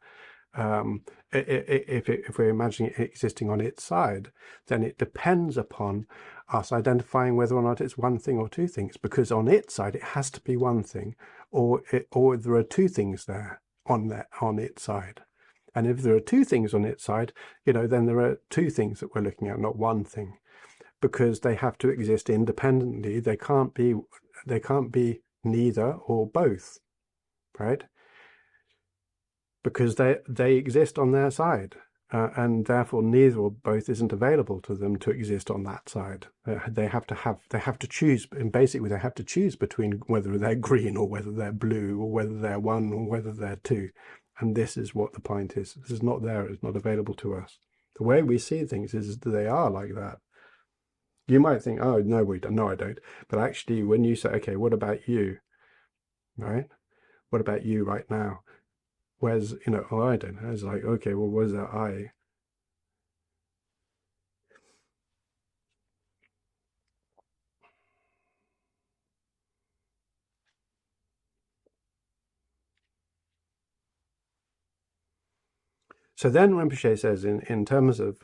if we're imagining it existing on its side, then it depends upon us identifying whether or not it's one thing or two things, because on its side it has to be one thing, or there are two things there on its side. And if there are two things on its side, then there are two things that we're looking at, not one thing, because they have to exist independently. They can't be neither or both, right? Because they exist on their side, and therefore neither or both isn't available to them to exist on that side. They have to choose, and basically they have to choose between whether they're green or whether they're blue, or whether they're one or whether they're two. And this is what the point is. This is not there. It's not available to us. The way we see things is that they are like that. You might think, oh, no, we don't. No, I don't. But actually, when you say, okay, what about you? Right? What about you right now? Whereas, oh, I don't know. It's like, okay, well, what is that I? So then Rinpoche says, in terms of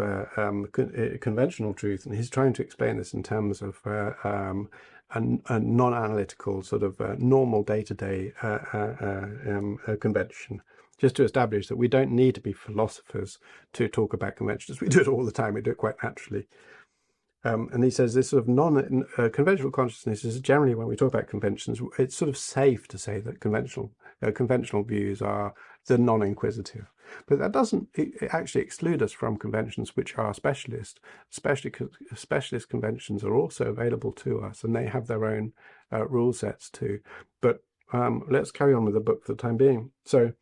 conventional truth, and he's trying to explain this in terms of a non-analytical sort of normal day-to-day convention, just to establish that we don't need to be philosophers to talk about conventions. We do it all the time. We do it quite naturally. And he says this sort of conventional consciousness is generally, when we talk about conventions, it's sort of safe to say that conventional conventional views are the non-inquisitive. But that doesn't actually exclude us from conventions which are specialist. Specialist conventions are also available to us, and they have their own rule sets too. But let's carry on with the book for the time being. So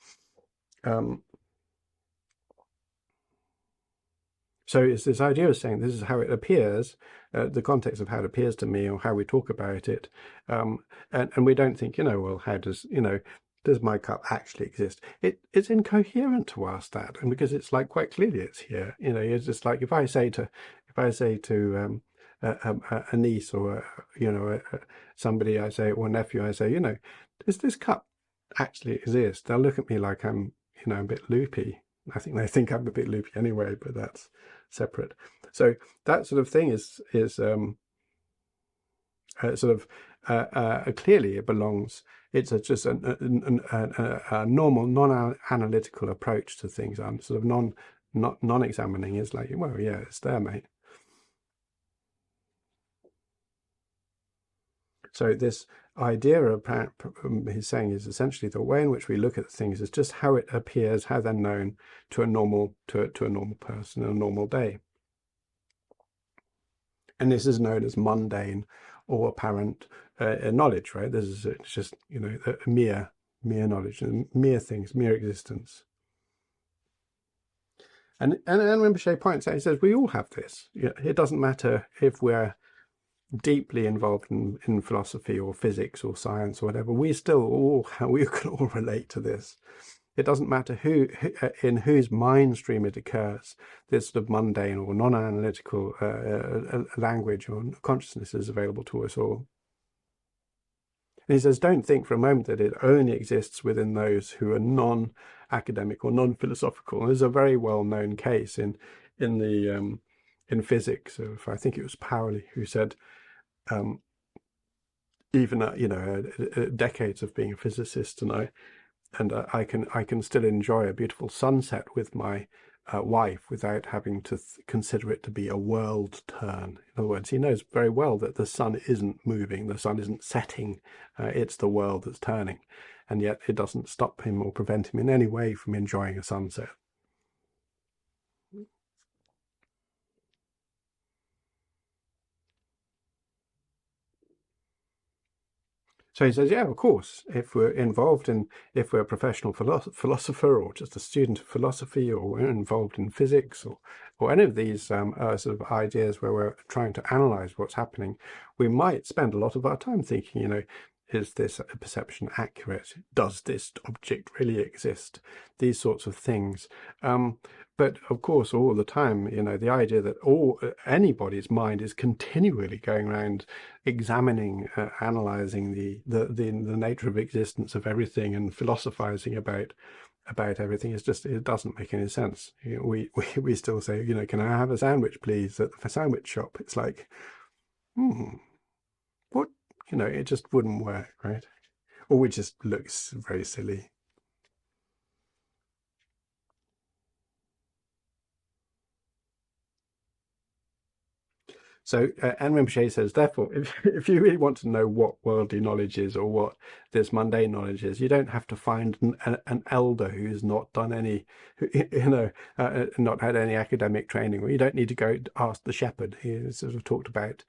it's this idea of saying this is how it appears, the context of how it appears to me, or how we talk about it, and we don't think, well, how does does my cup actually exist? It's incoherent to us, that, and because it's like quite clearly it's here. It's just like if I say to a niece or somebody, I say, or a nephew, I say, does this cup actually exist? They'll look at me like I'm a bit loopy. I think they think I'm a bit loopy anyway, but that's separate. So that sort of thing is clearly it belongs. It's just a normal non-analytical approach to things. Sort of non-examining is like, well, yeah, it's there, mate. So this idea of he's saying is essentially the way in which we look at things is just how it appears, how they're known to a normal person in a normal day. And this is known as mundane or apparent knowledge, right? This is just a mere knowledge, and mere things, mere existence. And Rinpoche points out, he says, we all have this. It doesn't matter if we're deeply involved in philosophy or physics or science or whatever. We can all relate to this. It doesn't matter in whose mind stream it occurs. This sort of mundane or non-analytical language or consciousness is available to us all. And he says, don't think for a moment that it only exists within those who are non-academic or non-philosophical. There's a very well-known case in physics of, I think it was Pauli, who said, even decades of being a physicist, and I can still enjoy a beautiful sunset with my wife without having to consider it to be a world turn. In other words, he knows very well that the sun isn't moving, the sun isn't setting, it's the world that's turning, and yet it doesn't stop him or prevent him in any way from enjoying a sunset. So he says, yeah, of course, if we're a professional philosopher or just a student of philosophy, or we're involved in physics or any of these sort of ideas where we're trying to analyze what's happening, we might spend a lot of our time thinking, is this perception accurate? Does this object really exist? These sorts of things. But of course, all the time, the idea that anybody's mind is continually going around examining, analyzing the nature of existence of everything and philosophizing about everything it doesn't make any sense. We still say, can I have a sandwich, please, at the sandwich shop? It's like, what? It just wouldn't work, right? Or it just looks very silly. So Anne Rinpoche says, therefore, if you really want to know what worldly knowledge is or what this mundane knowledge is, you don't have to find an elder who's not done any, not had any academic training, or you don't need to go ask the shepherd. He sort of talked about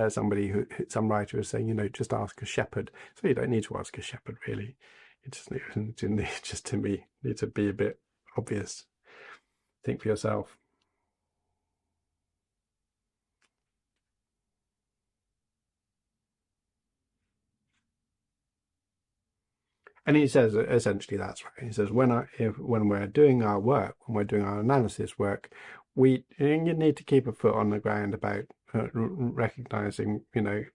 some writer is saying, just ask a shepherd. So you don't need to ask a shepherd, really. It just needs to be a bit obvious. Think for yourself. And he says essentially that's right. He says when we're doing our work, when we're doing our analysis work, you need to keep a foot on the ground about recognizing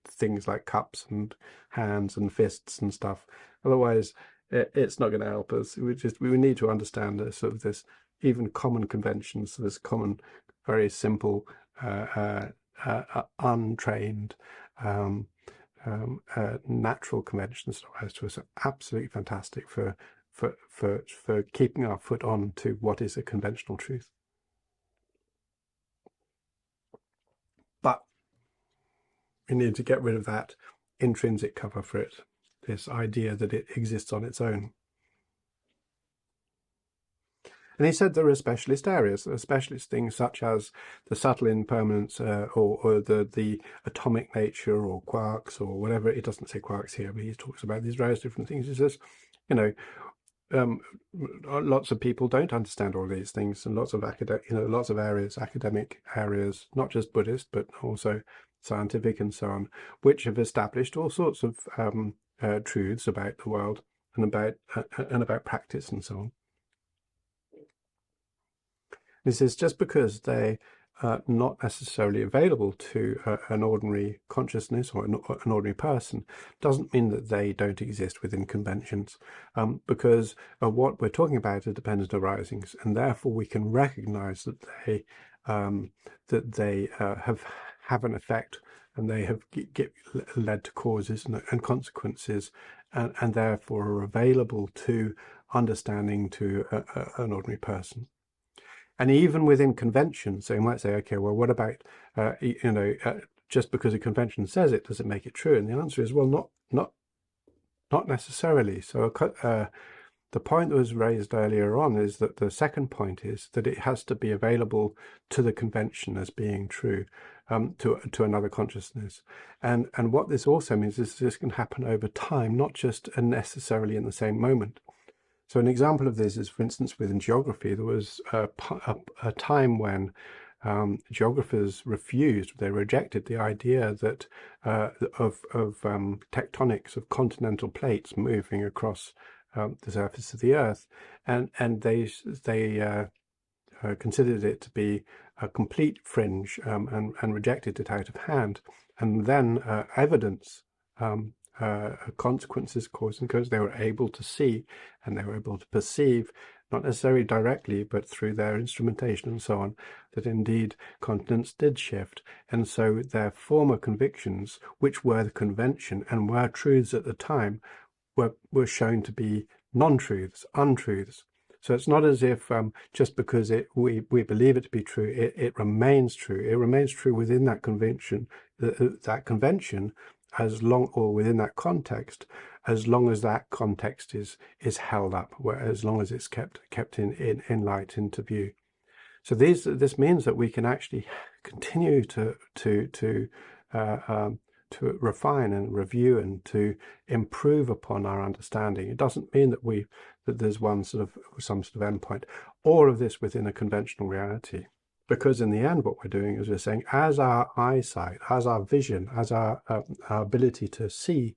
things like cups and hands and fists and stuff. Otherwise, it's not going to help us. We need to understand this even common conventions, this common, very simple, untrained. Natural conventions to us are absolutely fantastic for keeping our foot on to what is a conventional truth. But we need to get rid of that intrinsic cover for it. this idea that it exists on its own. And he said there are specialist areas, there are specialist things such as the subtle impermanence or the atomic nature or quarks or whatever. It doesn't say quarks here, but he talks about these various different things. He says, lots of people don't understand all these things, and lots of academic areas, not just Buddhist, but also scientific and so on, which have established all sorts of truths about the world and about practice and so on. This is just because they are not necessarily available to an ordinary consciousness or an ordinary person, doesn't mean that they don't exist within conventions, because what we're talking about are dependent arisings, and therefore we can recognize that they have an effect, and they have led to causes and consequences, and therefore are available to understanding to an ordinary person. And even within conventions, so you might say, okay, well, what about, just because a convention says it, does it make it true? And the answer is, well, not necessarily. So the point that was raised earlier on is that the second point is that it has to be available to the convention as being true, to another consciousness. And what this also means is this can happen over time, not just necessarily in the same moment. So an example of this is, for instance, within geography, there was a time when geographers they rejected the idea that of tectonics of continental plates moving across the surface of the Earth, and they considered it to be a complete fringe, and rejected it out of hand. And then evidence consequences, cause and cause, they were able to see and they were able to perceive, not necessarily directly, but through their instrumentation and so on, that indeed continents did shift. And so their former convictions, which were the convention and were truths at the time, were shown to be non-truths, untruths. So it's not as if just because we believe it to be true, it remains true. It remains true within that convention, as long, or within that context, as long as that context is held up, as long as it's kept in light, into view. So this means that we can actually continue to refine and review and to improve upon our understanding. It doesn't mean that there's some sort of endpoint. All of this within a conventional reality. Because in the end, what we're doing is we're saying, as our eyesight, as our vision, as our ability to see,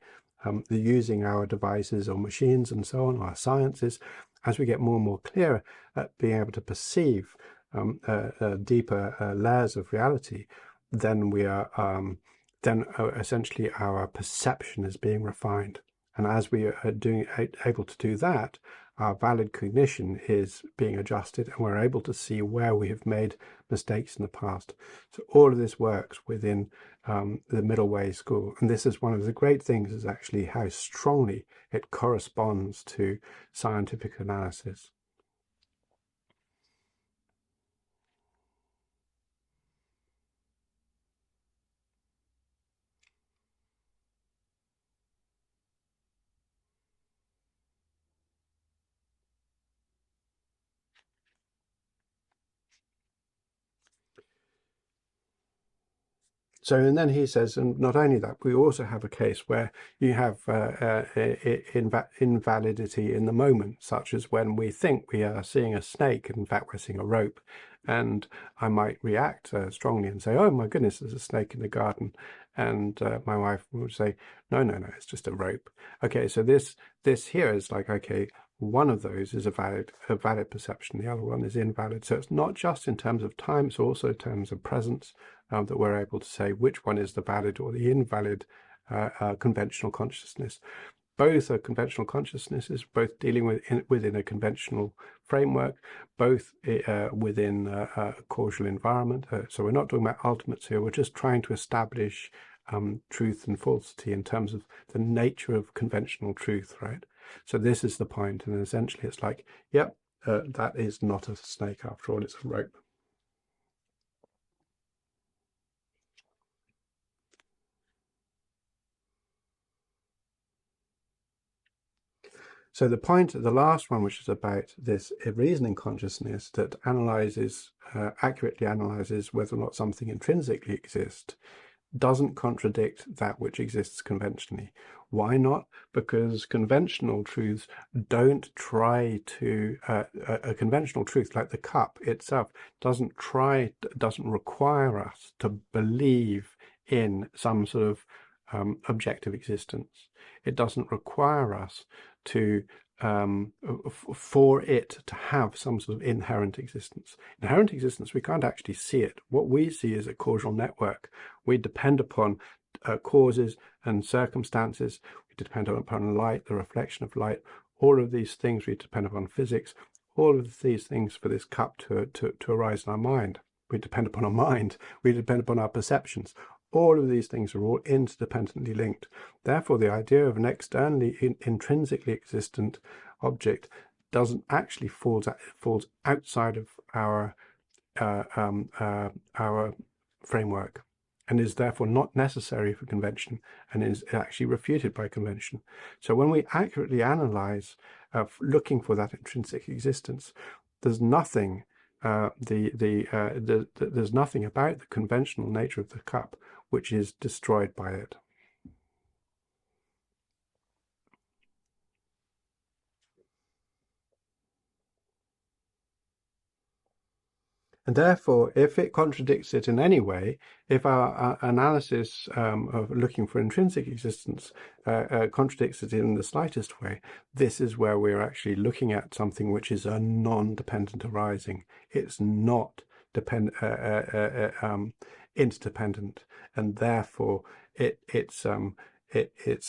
using our devices or machines and so on, our sciences, as we get more and more clear at being able to perceive deeper layers of reality, then we are essentially our perception is being refined. And as we are able to do that, our valid cognition is being adjusted, and we're able to see where we have made mistakes in the past. So all of this works within the middle way school. And this is one of the great things, is actually how strongly it corresponds to scientific analysis. So, and then he says, and not only that, we also have a case where you have invalidity in the moment, such as when we think we are seeing a snake, and in fact we're seeing a rope, and I might react strongly and say, oh my goodness, there's a snake in the garden, and my wife would say, no, it's just a rope. Okay, so this here is like, okay, one of those is a valid perception, the other one is invalid. So it's not just in terms of time, it's also in terms of presence, that we're able to say which one is the valid or the invalid conventional consciousness. Both are conventional consciousnesses, both dealing within a conventional framework, both within a causal environment. So we're not talking about ultimates here, we're just trying to establish truth and falsity in terms of the nature of conventional truth, right? So this is the point, and essentially it's like, yep, that is not a snake after all, it's a rope. So the point, the last one, which is about this reasoning consciousness that analyzes, accurately analyzes whether or not something intrinsically exists, doesn't contradict that which exists conventionally. Why not? Because conventional truths don't try to, a conventional truth like the cup itself doesn't require us to believe in some sort of objective existence. It doesn't require us to for it to have some sort of inherent existence. Inherent existence, we can't actually see it. What we see is a causal network. We depend upon causes and circumstances. We depend upon light, the reflection of light. All of these things we depend upon physics. All of these things for this cup to arise in our mind. We depend upon our mind. We depend upon our perceptions. All of these things are all interdependently linked. Therefore, the idea of an externally, intrinsically existent object doesn't actually falls outside of our framework, and is therefore not necessary for convention, and is actually refuted by convention. So when we accurately analyze, looking for that intrinsic existence, there's nothing. There's nothing about the conventional nature of the cup which is destroyed by it. And therefore, if it contradicts it in any way, if our analysis of looking for intrinsic existence contradicts it in the slightest way, this is where we're actually looking at something which is a non-dependent arising. It's not interdependent, and therefore it's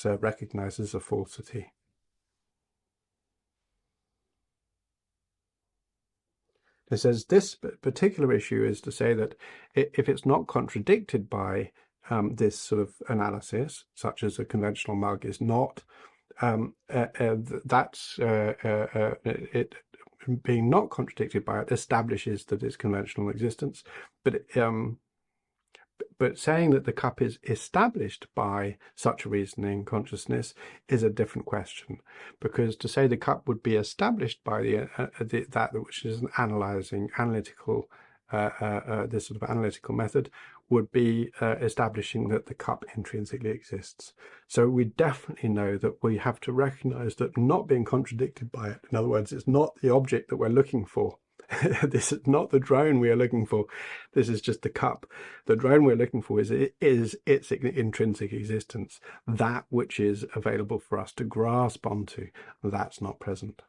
recognized as a falsity. It says this particular issue is to say that if it's not contradicted by this sort of analysis, such as a conventional mug is not, it being not contradicted by it establishes that it's conventional existence. But saying that the cup is established by such a reasoning consciousness is a different question, because to say the cup would be established by that which is an analytical, this sort of analytical method would be establishing that the cup intrinsically exists. So we definitely know that we have to recognize that not being contradicted by it. In other words, it's not the object that we're looking for. This is not the drone we are looking for. This is just the cup. The drone we're looking for is its intrinsic existence, that which is available for us to grasp onto. That's not present.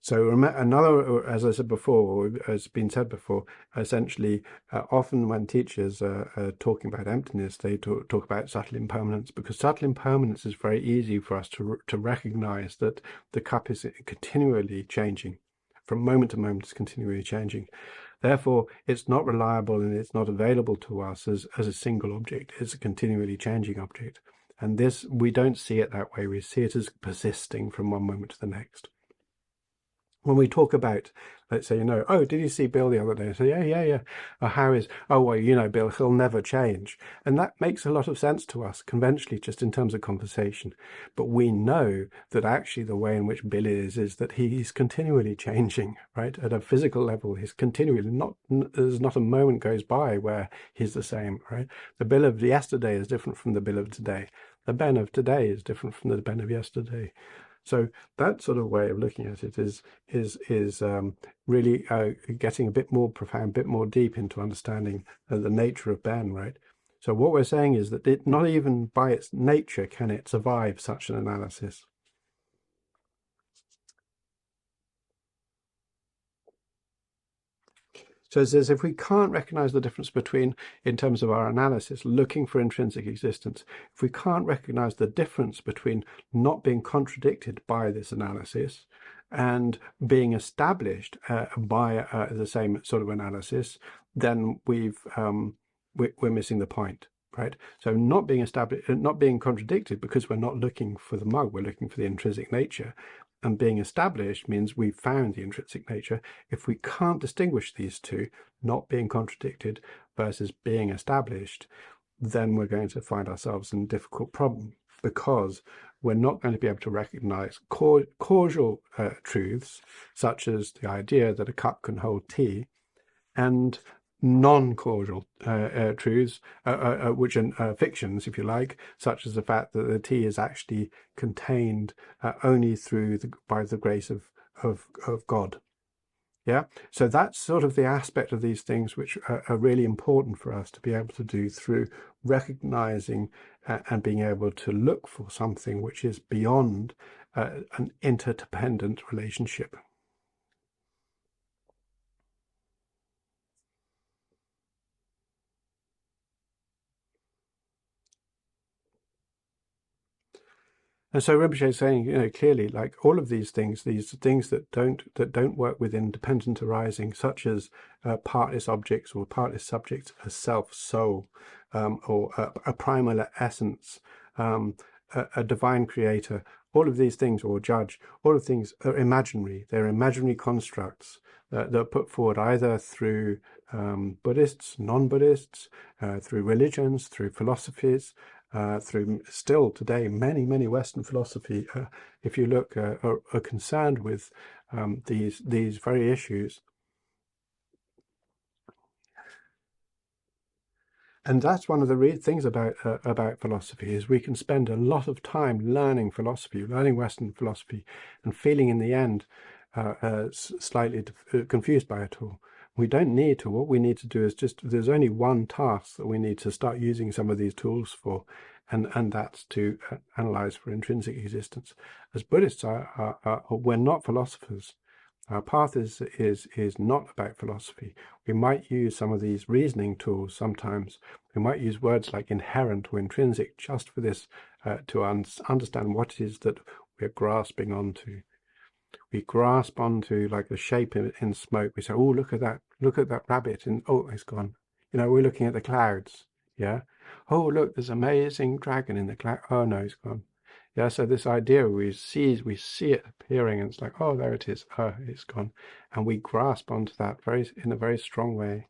So another, as I said before, has been said before, essentially, often when teachers are talking about emptiness, they talk about subtle impermanence, because subtle impermanence is very easy for us to recognize that the cup is continually changing. From moment to moment, it's continually changing. Therefore, it's not reliable and it's not available to us as a single object. It's a continually changing object. And this, we don't see it that way. We see it as persisting from one moment to the next. When we talk about, let's say, oh, did you see Bill the other day? I say, yeah. How is, oh, well, Bill, he'll never change. And that makes a lot of sense to us conventionally, just in terms of conversation. But we know that actually the way in which Bill is that he's continually changing, right? At a physical level, he's continually, there's not a moment goes by where he's the same, right? The Bill of yesterday is different from the Bill of today. The Ben of today is different from the Ben of yesterday. So that sort of way of looking at it is really getting a bit more profound, a bit more deep into understanding the nature of Ben, right? So what we're saying is that not even by its nature can it survive such an analysis. So it says, if we can't recognize the difference between, in terms of our analysis, looking for intrinsic existence, if we can't recognize the difference between not being contradicted by this analysis and being established by the same sort of analysis, then we're missing the point, right? So not being established, not being contradicted, because we're not looking for the mug, we're looking for the intrinsic nature. And being established means we've found the intrinsic nature. If we can't distinguish these two, not being contradicted versus being established, then we're going to find ourselves in a difficult problem. because we're not going to be able to recognize causal truths, such as the idea that a cup can hold tea, and non-causal truths, which are fictions, if you like, such as the fact that the tea is actually contained only by the grace of God. Yeah, so that's sort of the aspect of these things which are really important for us to be able to do through recognizing and being able to look for something which is beyond an interdependent relationship. And so Rinpoche is saying, clearly, like all of these things that don't work with independent arising, such as partless objects or partless subjects, a self, soul, or a primal essence, a divine creator, all of these things, or judge, all of things are imaginary. They're imaginary constructs that are put forward either through Buddhists, non-Buddhists, through religions, through philosophies, through still today many Western philosophy, if you look, are concerned with these very issues. And that's one of the things about philosophy, is we can spend a lot of time learning philosophy, learning Western philosophy, and feeling in the end slightly confused by it all. We don't need to. What we need to do is there's only one task that we need to start using some of these tools for, and that's to analyze for intrinsic existence. As Buddhists, we're not philosophers. Our path is not about philosophy. We might use some of these reasoning tools sometimes. We might use words like inherent or intrinsic just for this, to understand what it is that we're grasping onto. We grasp onto like the shape in smoke. We say, oh, look at that rabbit, and oh, it's gone. We're looking at the clouds. Yeah. Oh, look, there's an amazing dragon in the cloud. Oh no, it's gone. Yeah, so this idea we see it appearing, and it's like, oh, there it is. Oh, it's gone, and we grasp onto that in a very strong way.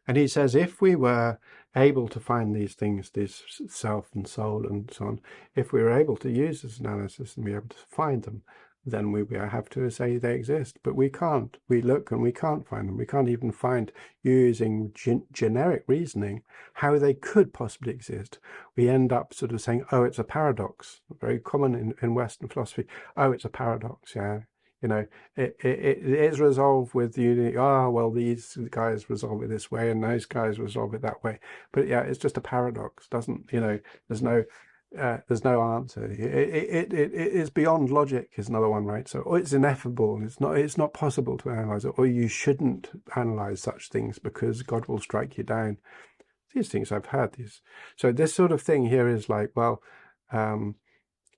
And he says, if we were able to find these things, this self and soul and so on, if we were able to use this analysis and be able to find them, then we have to say they exist. But we can't. We look and we can't find them. We can't even find, using generic reasoning, how they could possibly exist. We end up sort of saying, oh, it's a paradox. Very common in Western philosophy. Oh, it's a paradox, yeah. It is resolved with unity. Oh, well, these guys resolve it this way and those guys resolve it that way. But yeah, it's just a paradox. Doesn't, there's no answer. It is beyond logic is another one, right? So it's ineffable. It's not possible to analyze it, or you shouldn't analyze such things because God will strike you down. These things I've heard these. So this sort of thing here is like, well,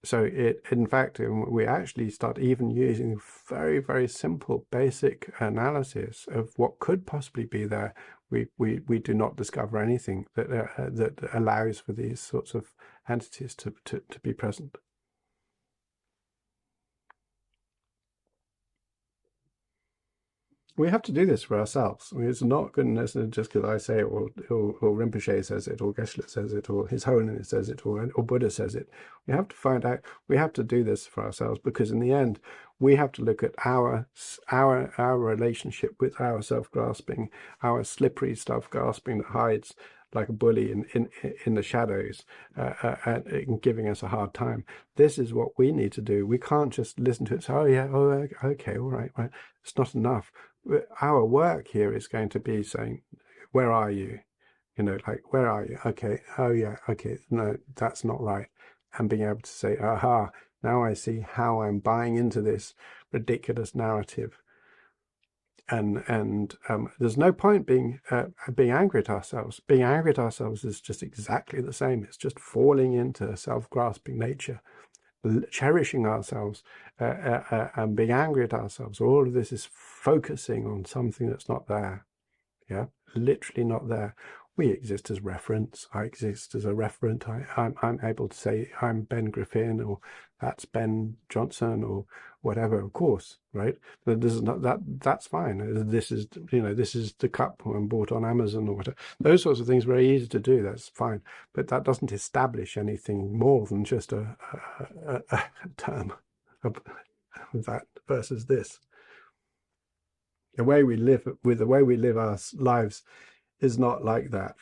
so in fact, we actually start even using very simple basic analysis of what could possibly be there. We do not discover anything that allows for these sorts of entities to be present. We have to do this for ourselves. I mean, it's not good enough just because I say it, or Rinpoche says it, or Geshe says it, or His Holiness says it, or Buddha says it. We have to find out. We have to do this for ourselves, because in the end, we have to look at our relationship with our self-grasping, our slippery self-grasping that hides like a bully in the shadows, and giving us a hard time. This is what we need to do. We can't just listen to it. So, oh yeah, oh okay, all right. It's not enough. Our work here is going to be saying, where are you? Like, where are you? Okay. Oh yeah. Okay. No, that's not right. And being able to say, aha, now I see how I'm buying into this ridiculous narrative. And there's no point being angry at ourselves. Being angry at ourselves is just exactly the same. It's just falling into self-grasping nature, cherishing ourselves, and being angry at ourselves. All of this is focusing on something that's not there. Yeah, literally not there. We exist as reference. I exist as a referent. I'm able to say I'm Ben Griffin, or that's Ben Johnson, or whatever. Of course, right? But this is not that. That's fine. This is this is the cup I'm bought on Amazon or whatever. Those sorts of things are very easy to do. That's fine, but that doesn't establish anything more than just a term of that versus this. The way we live our lives is not like that.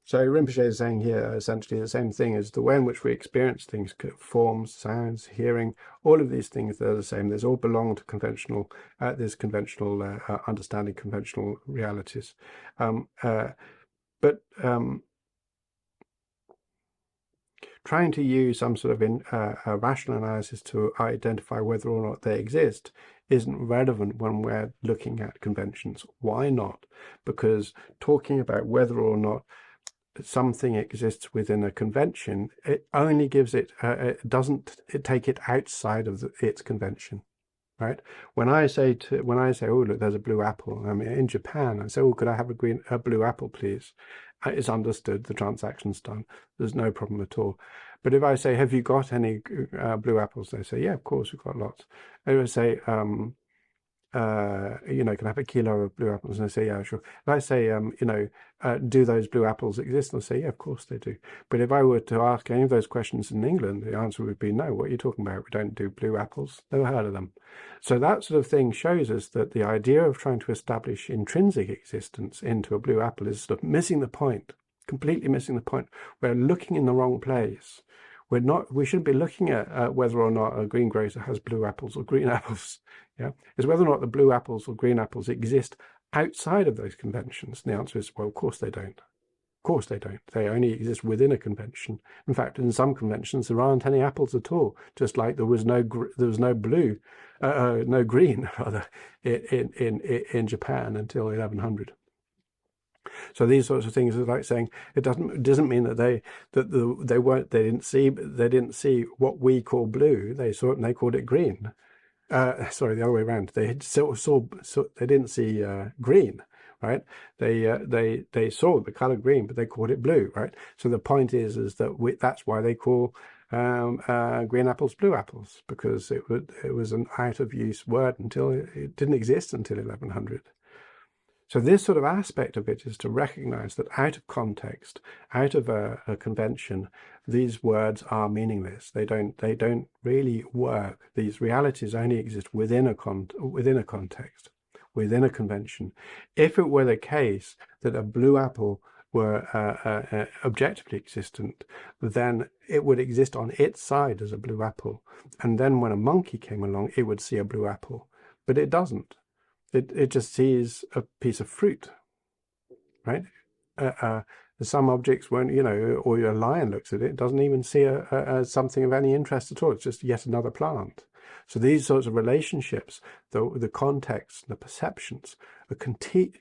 So Rinpoche is saying here essentially the same thing as the way in which we experience things, forms, sounds, hearing, all of these things, they're the same. They all belong to conventional, this conventional understanding, conventional realities. But trying to use some sort of rational analysis to identify whether or not they exist isn't relevant when we're looking at conventions. Why not? Because talking about whether or not something exists within a convention, it only gives it, it take it outside of its convention, right? When I say, oh look, there's a blue apple. I mean, in Japan, I say, oh, could I have a blue apple, please? It's understood. The transaction's done. There's no problem at all. But if I say, have you got any blue apples? They say, yeah, of course, we've got lots. They would say, can I have a kilo of blue apples? And I say, yeah, sure. If I say, do those blue apples exist? And I say, yeah, of course they do. But if I were to ask any of those questions in England, the answer would be no. What are you talking about? We don't do blue apples. Never heard of them. So that sort of thing shows us that the idea of trying to establish intrinsic existence into a blue apple is sort of missing the point, completely missing the point. We're looking in the wrong place. We shouldn't be looking at whether or not a greengrocer has blue apples or green apples. Yeah, it's whether or not the blue apples or green apples exist outside of those conventions. And the answer is, well, of course they don't. Of course they don't. They only exist within a convention. In fact, in some conventions, there aren't any apples at all. Just like there was no blue, no green rather, in Japan until 1100. So these sorts of things are like saying it doesn't mean that they didn't see what we call blue. They saw it and they called it green. Sorry, the other way around. They they didn't see green, right? They saw the color green, but they called it blue, right? So the point is that that's why they call green apples blue apples, because it was an out of use word until it didn't exist until 1100. So this sort of aspect of it is to recognize that out of context, out of a convention, these words are meaningless. They don't really work. These realities only exist within a context, within a convention. If it were the case that a blue apple were objectively existent, then it would exist on its side as a blue apple. And then when a monkey came along, it would see a blue apple. But it doesn't. It just sees a piece of fruit, right? Some objects won't, or a lion looks at it, doesn't even see something of any interest at all. It's just yet another plant. So these sorts of relationships, the context, the perceptions, are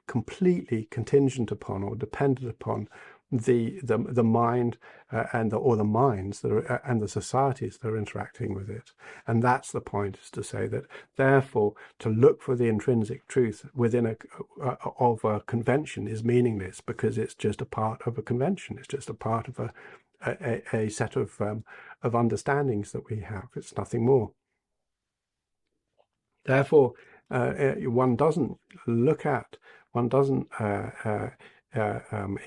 completely contingent upon or dependent upon the mind or the minds that are, and the societies that are interacting with it. And that's the point, is to say that therefore to look for the intrinsic truth within a convention is meaningless, because it's just a part of a convention. It's just a part of a set of understandings that we have. It's nothing more. Therefore, one doesn't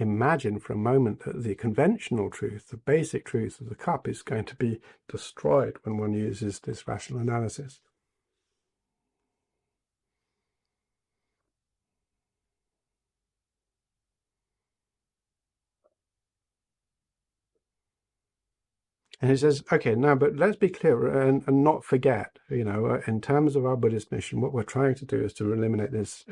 imagine for a moment that the conventional truth, the basic truth of the cup, is going to be destroyed when one uses this rational analysis. And he says, okay, now, but let's be clear and not forget, in terms of our Buddhist mission, what we're trying to do is to eliminate this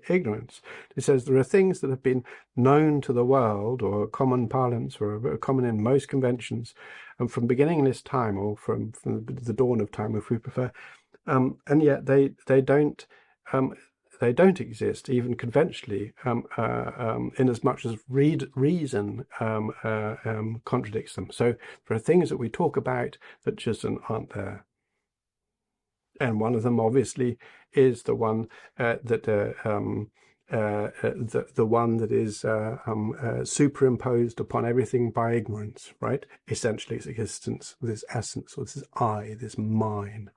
ignorance. He says there are things that have been known to the world, or common parlance, or common in most conventions, and from beginningless time, or from the dawn of time, if we prefer, and yet they don't exist, even conventionally, in as much as reason contradicts them. So there are things that we talk about that just aren't there. And one of them obviously is the one the one that is superimposed upon everything by ignorance, right? Essentially, its existence, this essence, or this I, this mine,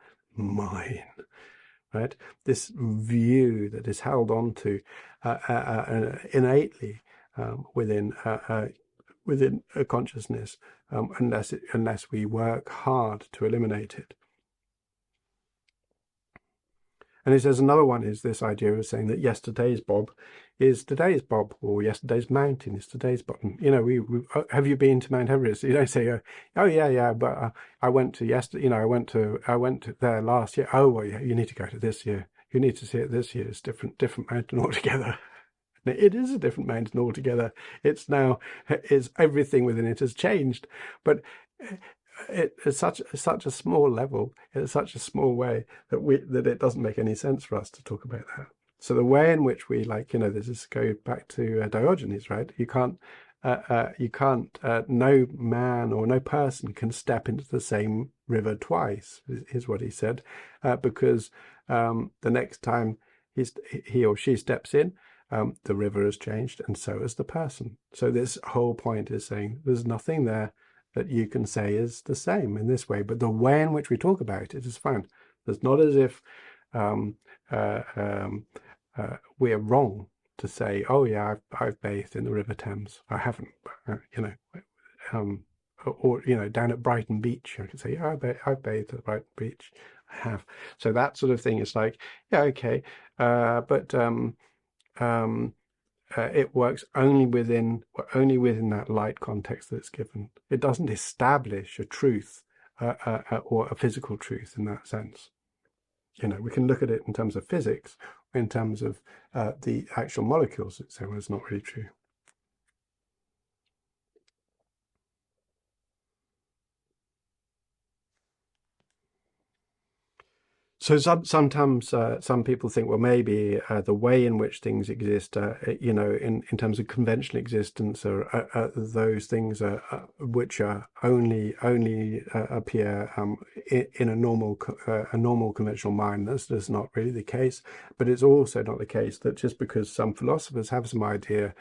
right? This view that is held on to innately within a consciousness, unless we work hard to eliminate it. And he says another one is this idea of saying that yesterday's Bob is today's Bob, or yesterday's mountain is today's bottom. You know, we have you been to Mount Everest? You don't say, oh yeah, but I went to yesterday. You know, I went to there last year. Oh well, yeah, you need to go to this year. You need to see it this year. It's different mountain altogether. It is a different mountain altogether. It's everything within it has changed, but it's such a small level, in such a small way that it doesn't make any sense for us to talk about that. So the way in which we this is go back to Diogenes, right? You can't no man or no person can step into the same river twice, is what he said, because the next time he or she steps in, the river has changed, and so has the person. So this whole point is saying there's nothing there that you can say is the same in this way, but the way in which we talk about it is fine. It's not as if we are wrong to say, oh yeah, I've bathed in the River Thames. I haven't, or down at Brighton Beach, I could say, yeah, I've bathed at Brighton Beach. I have. So that sort of thing is like, yeah, okay, but it works only within that light context that it's given. It doesn't establish a truth or a physical truth in that sense. We can look at it in terms of physics, in terms of the actual molecules. So it's not really true. So sometimes some people think, well, maybe the way in which things exist, in terms of conventional existence, are those things which are only appear in a normal conventional mind. That's not really the case. But it's also not the case that just because some philosophers have some idea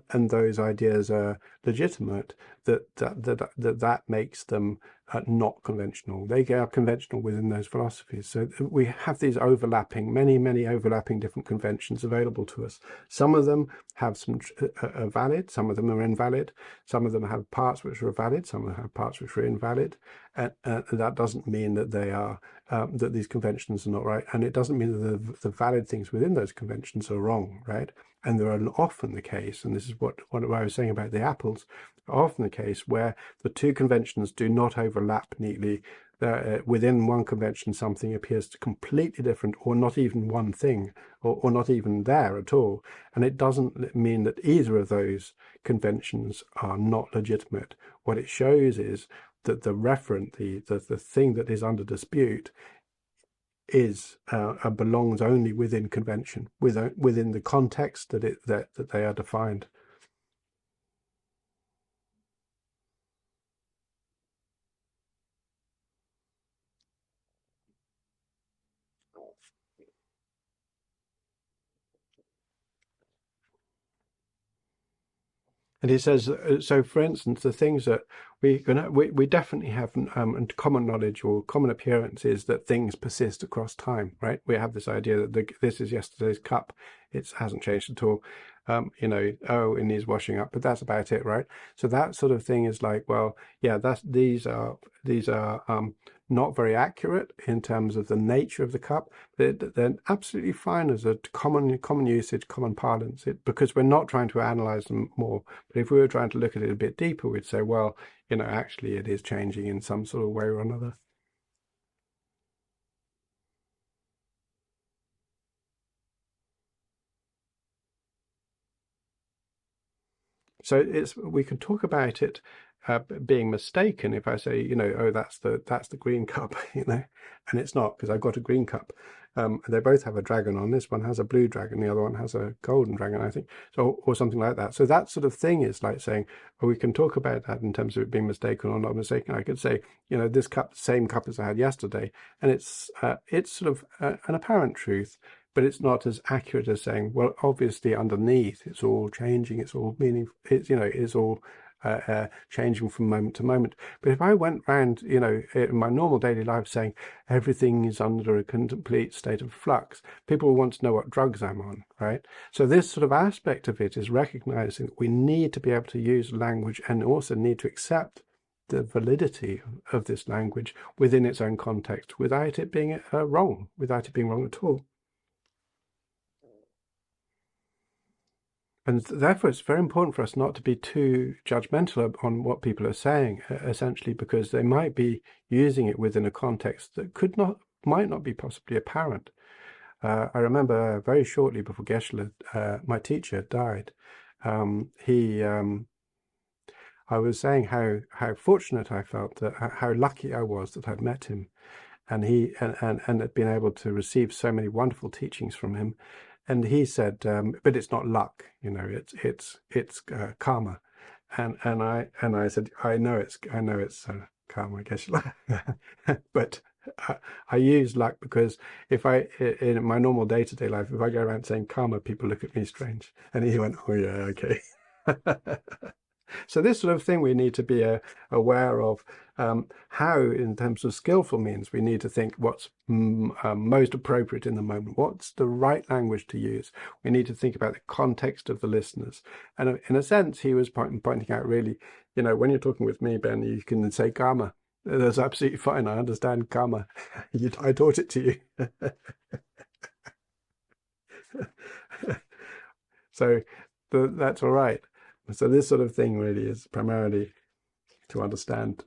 and those ideas are legitimate, that makes them not conventional. They are conventional within those philosophies. So we have these many overlapping different conventions available to us. Some of them have some are valid, some of them are invalid, some of them have parts which are valid, some of them have parts which are invalid, and that doesn't mean that they are that these conventions are not right, and it doesn't mean that the valid things within those conventions are wrong, right? And there are often the case, and this is what I was saying about the apples, often the case where the two conventions do not overlap neatly. Within one convention, something appears to completely different, or not even one thing, or not even there at all. And it doesn't mean that either of those conventions are not legitimate. What it shows is that the referent, the thing that is under dispute, is belongs only within convention, within the context that they are defined. And he says, so for instance, the things that we definitely have common knowledge or common appearance is that things persist across time, right? We have this idea that this is yesterday's cup; it hasn't changed at all. It needs washing up, but that's about it, right? So that sort of thing is like, well, yeah, these are not very accurate in terms of the nature of the cup. They're absolutely fine as a common usage, common parlance, because we're not trying to analyze them more. But if we were trying to look at it a bit deeper, we'd say, well, actually it is changing in some sort of way or another. So we can talk about it being mistaken if I say, oh, that's the green cup, and it's not, because I've got a green cup. They both have a dragon on. This one has a blue dragon, the other one has a golden dragon, I think, so, or something like that. So that sort of thing is like saying, we can talk about that in terms of it being mistaken or not mistaken. I could say, this cup, same cup as I had yesterday, and it's sort of an apparent truth, but it's not as accurate as saying, well, obviously underneath it's all changing, it's all meaningful, it's all changing from moment to moment. But if I went around, in my normal daily life saying everything is under a complete state of flux, people will want to know what drugs I'm on, right? So this sort of aspect of it is recognizing that we need to be able to use language and also need to accept the validity of this language within its own context without it being wrong, without it being wrong at all. And therefore, it's very important for us not to be too judgmental on what people are saying, essentially, because they might be using it within a context that might not be possibly apparent. I remember very shortly before Geshe, my teacher, died. I was saying how fortunate I felt, how lucky I was that I'd met him, and had been able to receive so many wonderful teachings from him. And he said, but it's not luck, it's karma. And I said, I know it's karma, I guess. But I use luck because if in my normal day-to-day life, if I go around saying karma, people look at me strange. And he went, oh yeah, okay. So this sort of thing we need to be aware of, how, in terms of skillful means, we need to think what's most appropriate in the moment. What's the right language to use? We need to think about the context of the listeners. And in a sense, he was pointing out, really, when you're talking with me, Ben, you can say karma. That's absolutely fine. I understand karma. I taught it to you. So that's all right. So this sort of thing really is primarily to understand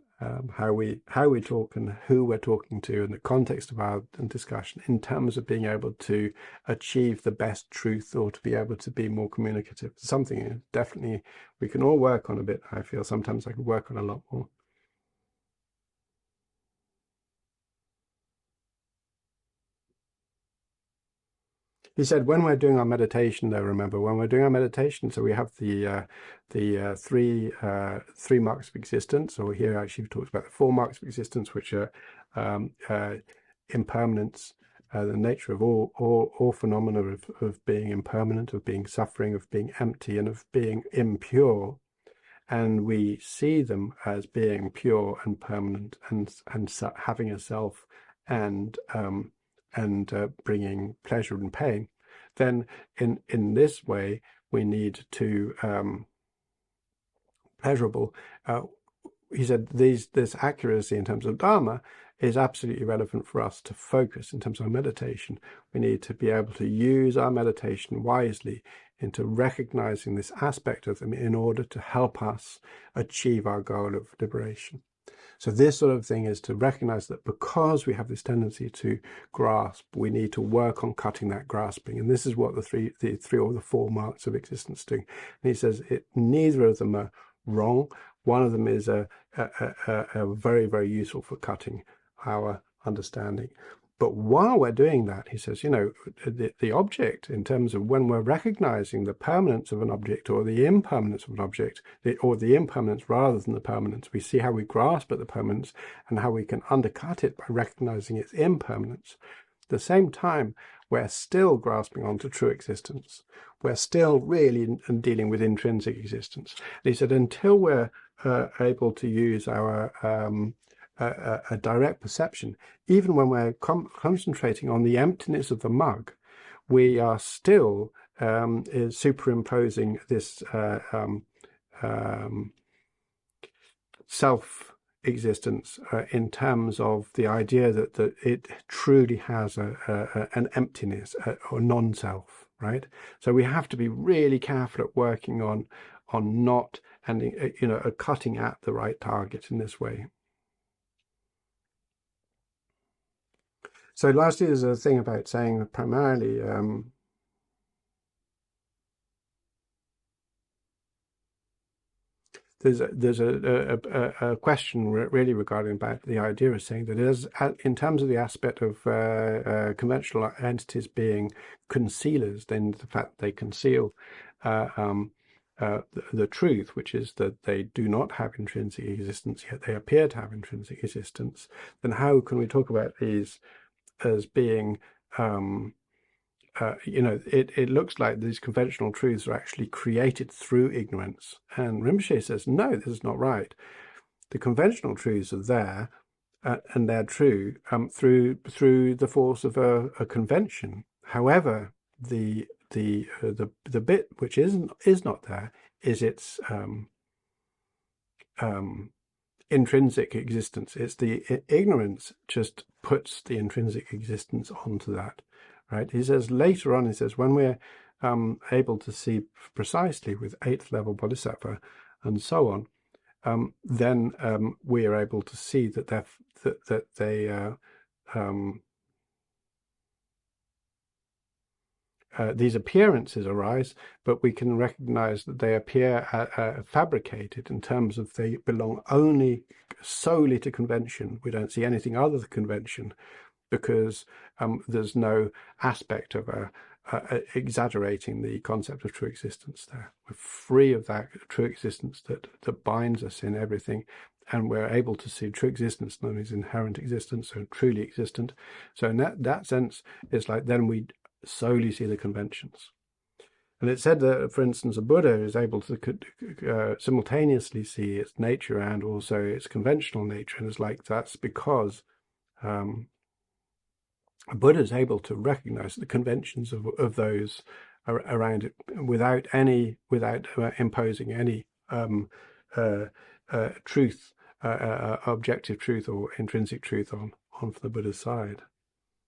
how we talk and who we're talking to and the context of our discussion in terms of being able to achieve the best truth or to be able to be more communicative. Something definitely we can all work on a bit. I feel sometimes I could work on a lot more. He said, when we're doing our meditation, though, remember, when we're doing our meditation, so we have the three marks of existence, or here actually talks about the 4 marks of existence, which are impermanence, the nature of all phenomena of being impermanent, of being suffering, of being empty, and of being impure. And we see them as being pure and permanent, and having a self, and bringing pleasure and pain. Then in this way we need to pleasurable. He said this accuracy in terms of Dharma is absolutely relevant for us to focus in terms of our meditation. We need to be able to use our meditation wisely into recognizing this aspect of them in order to help us achieve our goal of liberation. So this sort of thing is to recognize that because we have this tendency to grasp, we need to work on cutting that grasping. And this is what the three or the 4 marks of existence do. And he says neither of them are wrong. One of them is a very, very useful for cutting our understanding. But while we're doing that, he says, the object, in terms of when we're recognizing the permanence of an object or the impermanence of an object, or the impermanence rather than the permanence, we see how we grasp at the permanence and how we can undercut it by recognizing its impermanence. At the same time, we're still grasping onto true existence. We're still really dealing with intrinsic existence. And he said, until we're able to use our a direct perception, even when we're concentrating on the emptiness of the mug, we are still superimposing this self-existence in terms of the idea that it truly has an emptiness or non-self, right? So we have to be really careful at working on not and cutting at the right target in this way. So lastly, there's a thing about saying primarily there's a question really regarding about the idea of saying that as in terms of the aspect of conventional entities being concealers, then the fact that they conceal the truth, which is that they do not have intrinsic existence, yet they appear to have intrinsic existence, then how can we talk about these as being it looks like these conventional truths are actually created through ignorance. And Rinpoche says, no, this is not right. The conventional truths are there, and they're true through the force of a convention. However, the bit which is not there is its intrinsic existence. It's the ignorance just puts the intrinsic existence onto that. Right? He says later on, he says, when we're able to see precisely with 8th level bodhisattva and so on, then we are able to see that these appearances arise, but we can recognize that they appear fabricated in terms of they belong solely to convention. We don't see anything other than convention, because there's no aspect of exaggerating the concept of true existence there. We're free of that true existence that binds us in everything, and we're able to see true existence not only as inherent existence, so truly existent. So in that sense, it's like then we solely see the conventions. And it said that, for instance, a Buddha is able to simultaneously see its nature and also its conventional nature, and it's like that's because a Buddha is able to recognize the conventions of those around it without imposing any truth, objective truth or intrinsic truth on from the Buddha's side.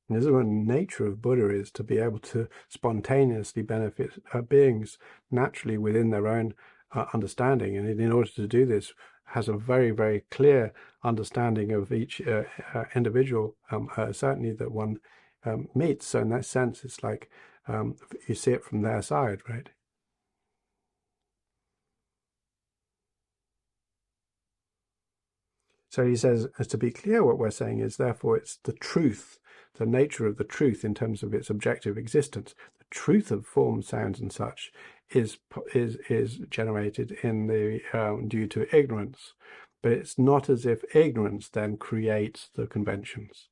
And this is what the nature of Buddha is, to be able to spontaneously benefit beings naturally within their own understanding. And in order to do this, has a very, very clear understanding of each individual, certainly that one meets. So in that sense, it's like you see it from their side, right? So he says, as to be clear, what we're saying is, therefore, it's the truth, the nature of the truth in terms of its objective existence. The truth of form, sounds, and such is generated in the due to ignorance, but it's not as if ignorance then creates the conventions.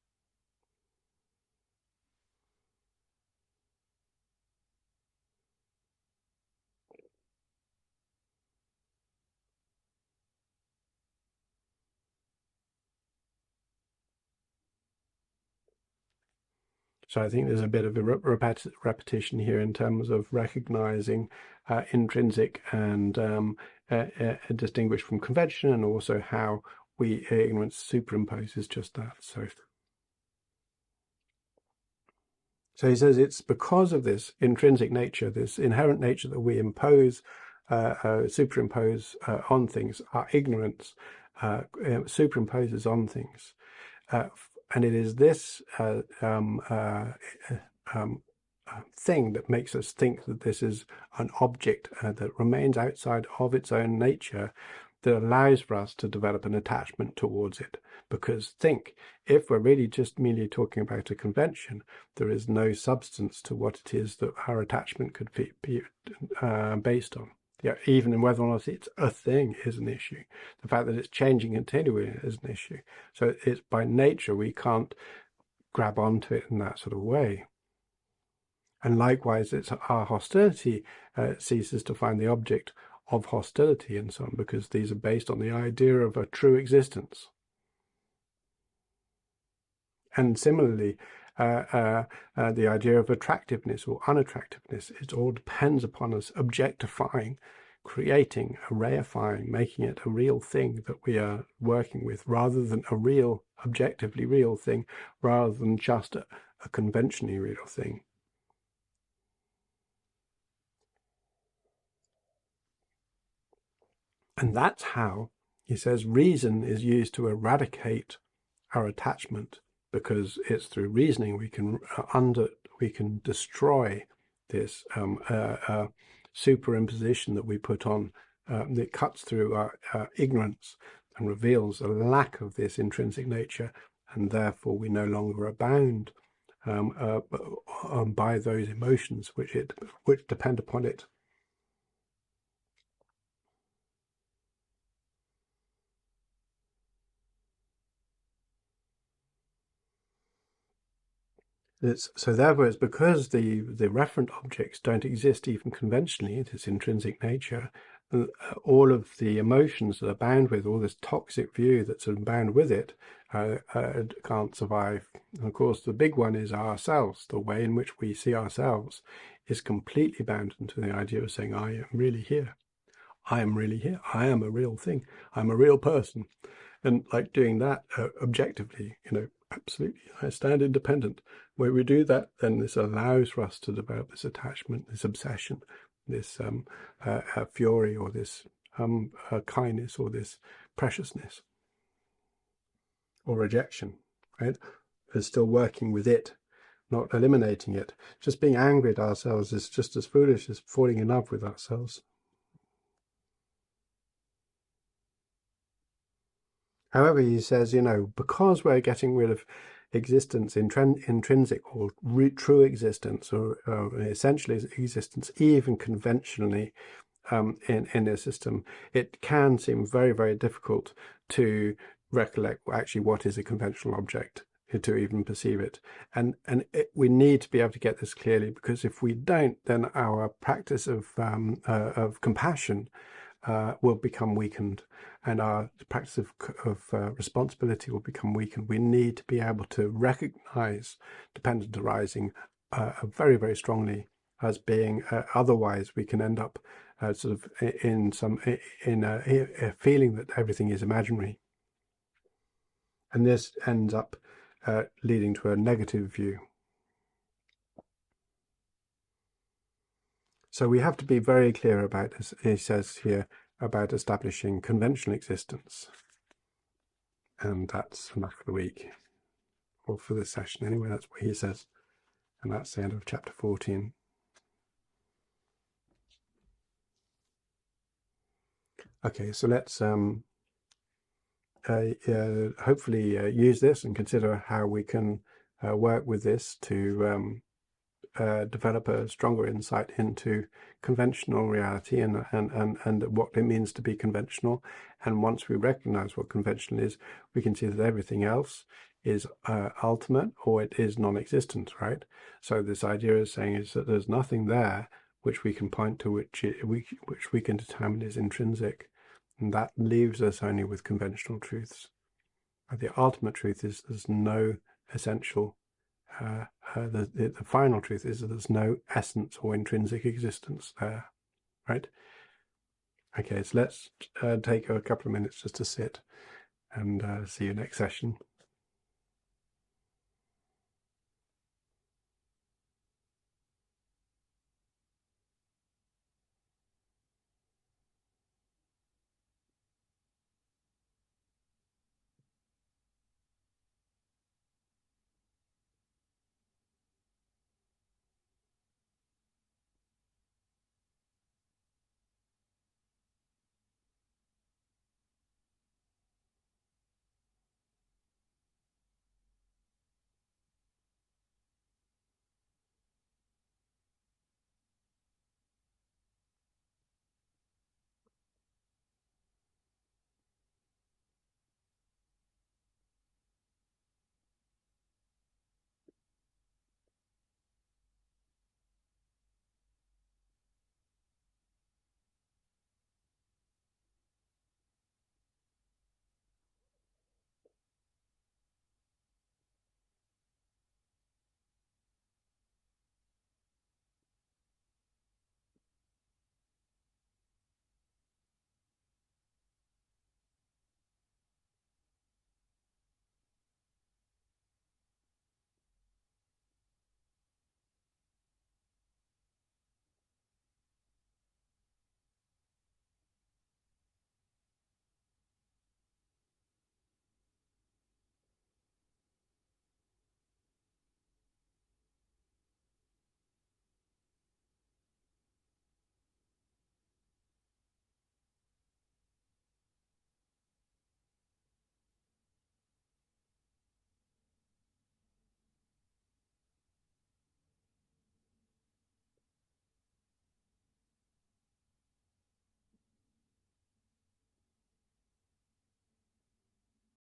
So I think there's a bit of a repetition here in terms of recognizing intrinsic and distinguished from convention, and also how ignorance superimposes just that. So he says it's because of this intrinsic nature, this inherent nature that we superimpose on things. Our ignorance superimposes on things. And it is this thing that makes us think that this is an object that remains outside of its own nature, that allows for us to develop an attachment towards it. Because if we're really just merely talking about a convention, there is no substance to what it is that our attachment could be based on. Yeah, even whether or not it's a thing is an issue. The fact that it's changing continually is an issue. So it's by nature we can't grab onto it in that sort of way. And likewise, it's our hostility ceases to find the object of hostility and so on, because these are based on the idea of a true existence. And similarly, the idea of attractiveness or unattractiveness, it all depends upon us objectifying, creating, reifying, making it a real thing that we are working with, rather than a real, objectively real thing, rather than just a conventionally real thing. And that's how, he says, reason is used to eradicate our attachment, because it's through reasoning we can destroy this superimposition that we put on that cuts through our ignorance and reveals a lack of this intrinsic nature, and therefore we no longer are bound by those emotions which depend upon it. So therefore it's because the referent objects don't exist even conventionally, this intrinsic nature, all of the emotions that are bound with, all this toxic view that's bound with it, can't survive. And of course, the big one is ourselves. The way in which we see ourselves is completely bound into the idea of saying, I am really here. I am really here. I am a real thing. I'm a real person. And like doing that objectively, absolutely, I stand independent. When we do that, then this allows for us to develop this attachment, this obsession, this fury, or this kindness, or this preciousness, or rejection, right? It's still working with it, not eliminating it. Just being angry at ourselves is just as foolish as falling in love with ourselves. However, he says, because we're getting rid of existence, intrinsic or true existence, or essentially existence, even conventionally in this system, it can seem very, very difficult to recollect actually what is a conventional object, to even perceive it. And we need to be able to get this clearly, because if we don't, then our practice of compassion will become weakened, and our practice of responsibility will become weakened. We need to be able to recognize dependent arising very, very strongly as being, otherwise we can end up sort of in a feeling that everything is imaginary. And this ends up leading to a negative view. So we have to be very clear about this, he says here, about establishing conventional existence. And that's enough for the week, or for this session anyway. That's what he says. And that's the end of chapter 14. Okay, so let's hopefully use this and consider how we can work with this to develop a stronger insight into conventional reality and what it means to be conventional. And once we recognize what conventional is, we can see that everything else is ultimate, or it is non-existent, right? So this idea is saying is that there's nothing there which we can point to, which we can determine is intrinsic, and that leaves us only with conventional truths. The ultimate truth is there's no essential. The final truth is that there's no essence or intrinsic existence there, right? Okay, so let's take a couple of minutes just to sit, and see you next session.